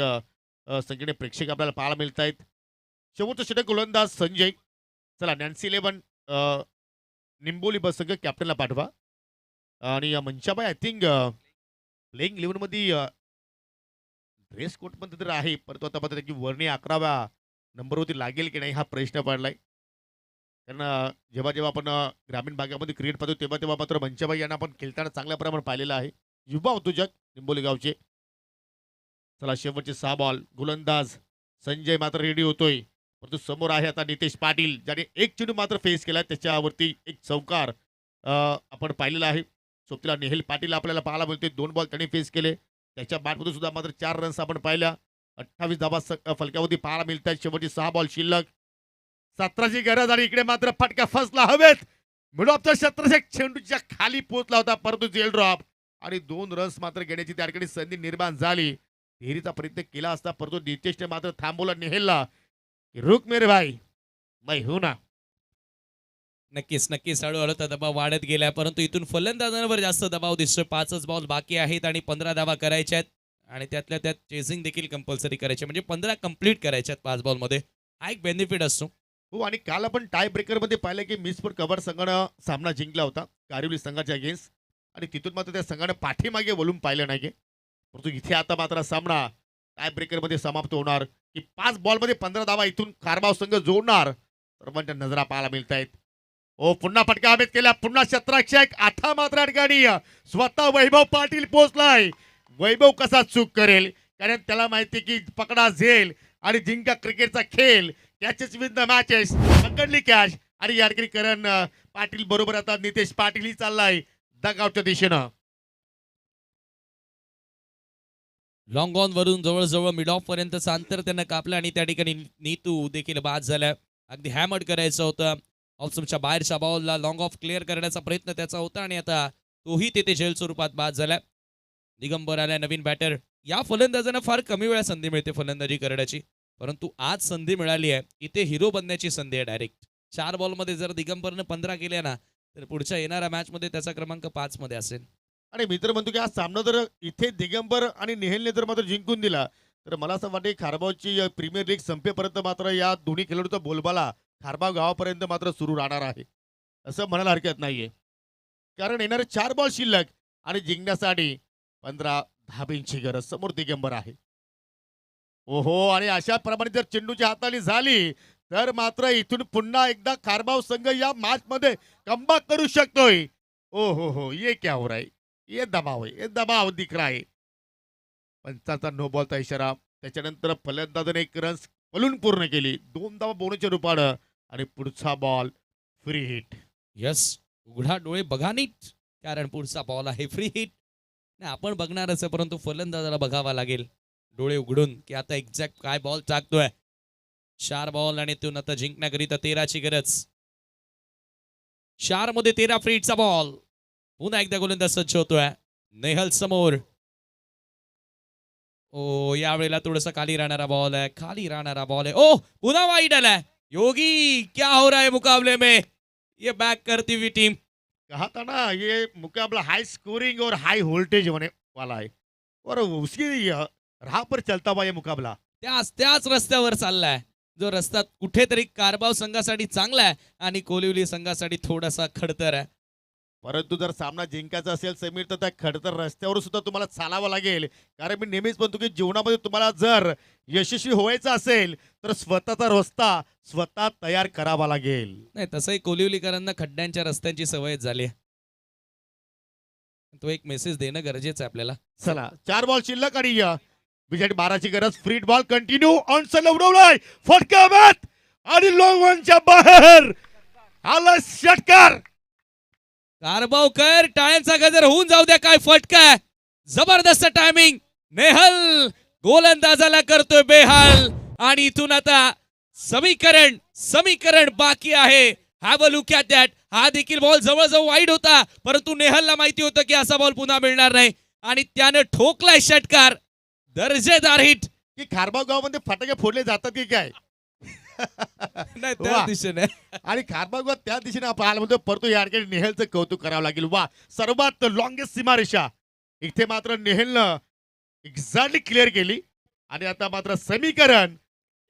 संख्येने प्रेक्षक आपल्याला पाहायला मिळत आहेत. शेवटचं षटक गोलंदाज संजय. चला नॅन्सी 11 निंबोली बस संघ कॅप्टनला पाठवा आणि मंचाबाई आय थिंक प्लेइंग 11मध्ये ड्रेस कोड पण तर आहे, परंतु आता मात्र त्याची वर्णी 11व्या नंबरवरती लागेल की नाही हा प्रश्न पडलाय. कारण जेव्हा जेव्हा आपण ग्रामीण भागामध्ये क्रिकेट पाहतो तेव्हा तेव्हा मात्र मंचाबाई यांना आपण खेळताना चांगल्या प्रमाणात पाहिलेलं आहे. युवा उद्योजक निंबोली गावचे. चला शेवटचे 6 बॉल. गोलंदाज संजय मात्र रेडी होतोय, परंतु समोर आहे आता नितेश पाटील ज्याने एक चेंडू मात्र फेस केला. त्याच्यावरती एक चौकार आपण पाहिलेला आहे. सोबतीला नेहल पाटील आपल्याला पाहायला मिळते. 2 बॉल त्यांनी फेस केले. त्याच्या बॅटमध्ये सुद्धा मात्र 4 रन्स आपण पाहिल्या. 28 धावा फलक्यावरती पाहायला मिळतात. शेवटचे 6 बॉल शिल्लक. 17ची गरज आणि इकडे मात्र फटका फसला हवेत. मिड ऑफच्या क्षेत्राच्या चेंडूच्या खाली पोहोचला होता, परंतु जेल ड्रॉप आणि 2 रन्स मात्र घेण्याची त्या ठिकाणी संधी निर्माण झाली. फेरीचा प्रयत्न केला असता, परंतु नितेशने मात्र थांबवला नेहलला. रुक मेरे भाई मैं हूं ना. नक्कीच नक्कीच हळूहळू तर दबाव वाढत गेलाय, परंतु इथून फलंदाजांवर जास्त दबाव दिसतोय. 5च बॉल बाकी आहेत आणि 15 धावा करायच्या आहेत आणि त्यातल्या त्यात चेसिंग देखील कंपल्सरी करायचे, म्हणजे 15 कंप्लीट करायच्या आहेत 5 बॉलमध्ये. हा एक बेनिफिट असतो. हो आणि काल आपण टाय ब्रेकरमध्ये पाहिलं की मिसफोर्ड कव्हर संघानं सामना जिंकला होता कारिवली संघाच्या अगेन्स्ट आणि तिथून मात्र त्या संघानं पाठीमागे वळून पाहिलं नाही. परंतु इथे आता मात्र सामना टाय ब्रेकरमध्ये समाप्त होणार की 5 बॉलमध्ये 15 धावा इथून खारबाव संघ जोडणार. सर्वांच्या नजरा पाहायला मिळत आहेत. ओ पुन्हा फटका हवेत केला. पुन्हा 17 आता मात्र ठिकाणी स्वतः वैभव पाटील पोहोचलाय. वैभव कसा चूक करेल, कारण त्याला माहिती की पकडा झेल आणि जिंका क्रिकेटचा खेळ. कॅचेस विन द मॅचेस, पकडली कॅच आणि या ठिकाणी करण पाटील बरोबर आता नितेश पाटील ही चाललाय डगआउटच्या दिशेनं. लॉंग ऑन वरून जवळजवळ मिड ऑफ पर्यंतचं अंतर त्यानं कापलं आणि त्या ठिकाणी नीतू देखील बाद झाल्या. अगदी हॅमर्ड करायचं होतं. ऑप्शनच्या बाहेरच्या बॉलला लॉंग ऑफ क्लिअर करण्याचा प्रयत्न त्याचा होता आणि आता तोही तेथे झेल स्वरूपात बाद झाला. दिगंबर आला नवीन बॅटर. या फलंदाजांना फार कमी वेळा संधी मिळते फलंदाजी करण्याची, परंतु आज संधी मिळाली आहे. इथे हिरो बनण्याची संधी आहे डायरेक्ट. 4 बॉलमध्ये जर दिगंबरनं 15 केल्या ना, तर पुढच्या येणाऱ्या मॅचमध्ये त्याचा क्रमांक 5 मध्ये असेल. आणि मी तर म्हणतो की हा सामना जर इथे दिगंबर आणि नेहलने जर मात्र जिंकून दिला तर मला असं वाटतं खारबावची प्रीमियर लीग संपेपर्यंत मात्र या दोन्ही खेळाडूचा बोलबाला खारबाव गावापर्यंत मात्र सुरू राहणार आहे असं म्हणायला हरकत नाहीये. कारण येणारे 4 बॉल शिल्लक आणि जिंकण्यासाठी 15 धाबींची गरज. समोर दिगंबर आहे. ओहो, आणि अशा प्रमाणे जर चेंडूची हाताळी झाली तर मात्र इथून पुन्हा एकदा खारबाव संघ या मॅच मध्ये कमबॅक करू शकतोय. ओ हो, ये क्या हो रहा है, ये दबाव आहे, ये दबाव दिख रहा है. पंचाचा नो बॉलचा इशारा. त्याच्यानंतर फलंदाजाने 1 रन्स पलून पूर्ण केली. 2 धावा बोनच्या रूपानं आणि पुढचा बॉल फ्री हिट. यस, उघडा डोळे बघा नीट, कारण पुढचा बॉल आहे फ्री हिट. नाही, आपण बघणारच आहे, परंतु फलंदाजाला बघावा लागेल डोळे उघडून की आता एक्झॅक्ट काय बॉल टाकतोय. 4 बॉल आणि तो आता जिंकण्याकरिता 13ची गरज. 4 मध्ये 13 फ्री हिटचा बॉल. पुन्हा एकदा गोलंदाज सज्ज होतोय. नेहल समोर. ओ, यावेळेला थोडासा खाली राहणारा बॉल आहे, खाली राहणारा बॉल आहे. ओ, पुन्हा वाईड आलाय. योगी, क्या हो रहा है मुकाबले में? ये बैक करती हुई टीम. कहा था ना ये मुकाबला हाई स्कोरिंग और हाई वोल्टेज होने वाला है और उसी राह पर चलता हुआ ये मुकाबला. त्याच रस्त्यावर चाललाय, जो रस्ता कुठेतरी कारबाव संघासाठी चांगला आहे आणि कोलिवली संघासाठी थोडासा खडतर आहे. परंतु जर सामना जिंकायचा असेल समीर तर त्या खडतर रस्त्यावर सुद्धा तुम्हाला चालावं लागेल. कारण मी नेहमीच म्हणतो की जीवनामध्ये तुम्हाला जर यशस्वी व्हायचं असेल तर स्वतःचा रस्ता स्वतः तयार करावा लागेल. नाही, तसंही कोलिवलीकरांना खड्ड्यांच्या रस्त्यांची सवय झाली आहे. तो एक मेसेज देणं गरजेचं आहे आपल्याला. चला, 4 बॉल शिल्लक आणि विजय 12ची गरज. फ्री बॉल कंटिन्यू ऑन सन उडवलाय. फटका मॅच आणि लॉंग वनच्या बाहेर आला षटकार. कारबावकर, टाळ्यांचा गजर होऊन जाऊ द्या. काय फटका आहे, जबरदस्त टायमिंग. नेहल गोलंदाजाला करतोय बेहाल आणि इथून आता समीकरण बाकी आहे. Have a look at that. हा देखील बॉल जवळजवळ वाईड होता, परंतु नेहलला माहिती होतं की असा बॉल पुन्हा मिळणार नाही आणि त्यानं ठोकलाय षटकार. दर्जेदार हिट. की खारबाव गावामध्ये फटाके फोडले जातात की काय? नाही, त्या वा. दिशेने. आणि खारबाव त्या दिशेने पाहायला म्हणतो परंतु या ठिकाणी नेहलचं कौतुक करावं लागेल. वा, सर्वात लॉंगेस्ट सीमारेषा इथे मात्र नेहलनं एक्झॅक्टली क्लिअर केली आणि आता मात्र समीकरण.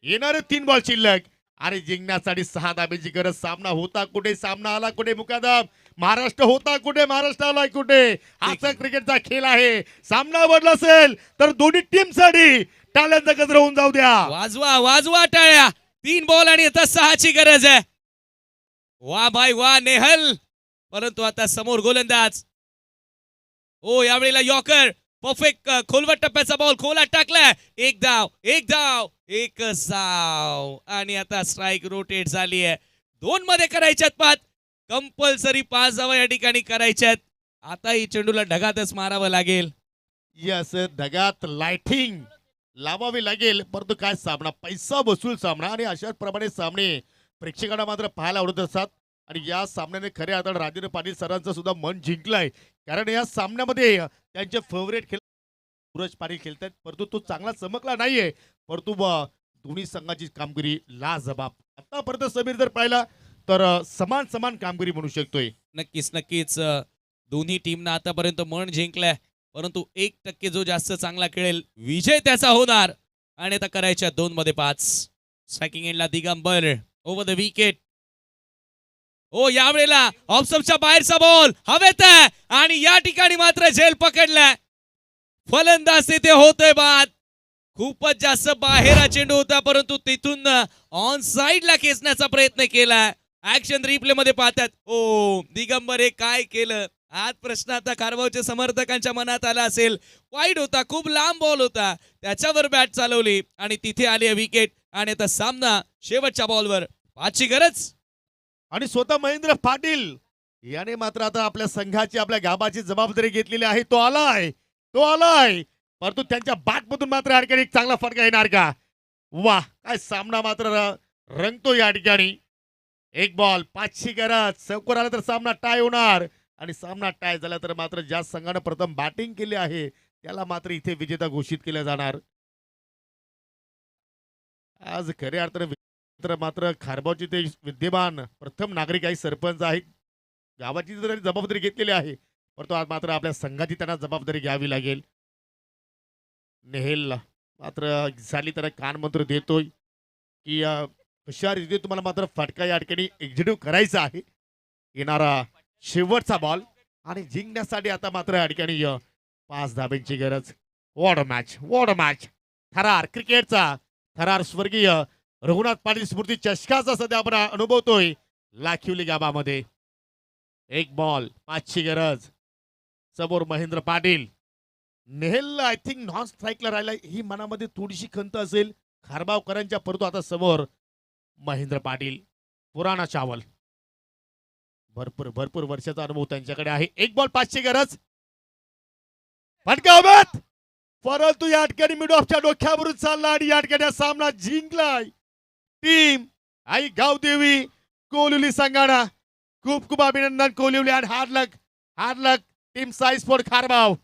येणारे 3 बॉल शिल्लक आणि जिंकण्यासाठी 6 धाब्यांची गरज. सामना होता कुठे, सामना आला कुठे मुकादम. महाराष्ट्र होता कुठे, महाराष्ट्र आला कुठे. हाचा क्रिकेटचा खेळ आहे. सामना बनला असेल तर दोन्ही टीमसाठी टाळ्यांचा गजर होऊन जाऊ द्या. वाजवा टाळ्या. 3 बॉल आणि आता 6ची गरज आहे. वा भाई वा नेहल. परंतु आता समोर गोलंदाज. ओ, यावेळेला यॉर्कर. परफेक्ट खोलवट टप्प्याचा बॉल खोलात टाकलाय. एक धाव, एक साव आणि आता स्ट्राईक रोटेट झाली आहे. 2 मध्ये करायच्यात 5. कंपल्सरी 5 धावा या ठिकाणी करायच्यात. आता ही चेंडूला ढगातच मारावं लागेल. यस, ढगात लाइटिंग लावावी लागेल. परंतु काय सामना, पैसा वसूल सामना आणि अशाच प्रमाणे सामने प्रेक्षकांना मात्र पाहायला आवडत असतात. आणि या सामन्याने खऱ्या अर्थाने राजेंद्र पाटील सरांचं सुद्धा मन जिंकलंय. कारण या सामन्यामध्ये त्यांचे फेवरेट खेळ सूरज पाटील खेळतात, परंतु तो चांगला चमकला नाहीये. परंतु दोन्ही संघाची कामगिरी लाजबाब. आतापर्यंत समीर जर पाहिला तर समान कामगिरी म्हणू शकतोय. नक्कीच दोन्ही टीमनं आतापर्यंत मन जिंकलंय, परंतु 1% जो जास्त चांगला खेळेल विजय त्याचा होणार. आणि आता करायच्या 2 मध्ये 5. स्ट्रायकिंग एंडला दिगंबर ओव्हर द विकेट. ओ, यावेळेला ऑफस्टंपच्या बाहेरचा बॉल हवेत आहे आणि या ठिकाणी मात्र झेल पकडलाय. फलंदाज तिथे होतोय बाद. खूपच जास्त बाहेर हा चेंडू होता, परंतु तिथून ऑन साइडला खेचण्याचा प्रयत्न केलाय. ऍक्शन रिप्ले मध्ये पाहतात. ओ, दिगंबर हे काय केलं. आज प्रश्न आता कारवावच्या समर्थकांच्या मनात आला असेल. वाईड होता, खूप लांब बॉल होता, त्याच्यावर बॅट चालवली आणि तिथे आली विकेट. आणि आता सामना शेवटच्या बॉलवर 5ची गरज. आणि स्वतः महेंद्र पाटील याने मात्र आता आपल्या संघाची आपल्या गावाची जबाबदारी घेतलेली आहे. तो आलाय परंतु त्यांच्या बॅटमधून मात्र या ठिकाणी एक चांगला फटका येणार का? वा, काय सामना मात्र रंगतो या ठिकाणी. एक बॉल 5ची गरज. चौकार आला तर सामना टाय होणार आणि सामना टाय झाला तर मात्र ज्या संघानं प्रथम बॅटिंग केली आहे त्याला मात्र इथे विजेता घोषित केलं जाणार. आज खऱ्या अर्थानं मात्र खारबावचे ते विद्यमान प्रथम नागरिक आहे, सरपंच आहे, गावाची जरी जबाबदारी घेतलेली आहे परंतु आज मात्र आपल्या संघाची त्यांना जबाबदारी घ्यावी लागेल. नेहेल मात्र झाली तर कानमंत्र देतोय की हुशार इथे तुम्हाला मात्र फटका या ठिकाणी एक्झिक्यूटिव्ह करायचा आहे. येणारा शेवटचा बॉल आणि जिंकण्यासाठी आता मात्र या ठिकाणी 5 धाब्यांची गरज. What a match, what a match. थरार क्रिकेटचा थरार स्वर्गीय रघुनाथ पाटील स्मृती चषकाचा सध्या आपण अनुभवतोय लाखिवली गावामध्ये. एक बॉल 5ची गरज. समोर Mahendra Patil. Nehal I think non स्ट्राईकला राहिला ही मनामध्ये थोडीशी खंत असेल खारबावकरांच्या, परंतु आता समोर महेंद्र पाटील पुराणा चावल. भरपूर भरपूर वर्षाचा अनुभव त्यांच्याकडे आहे. एक बॉल 5ची गरज. फटका बाद, परंतु या ठिकाणी मिड ऑफच्या डोक्यावरून चालला आणि या ठिकाणी हा सामना जिंकलाय टीम आई गावदेवी कोलिवली संघाना. खूप खूप अभिनंदन कोलिवली आणि हार्ड लक टीम साई स्पोर्ट खारबाव.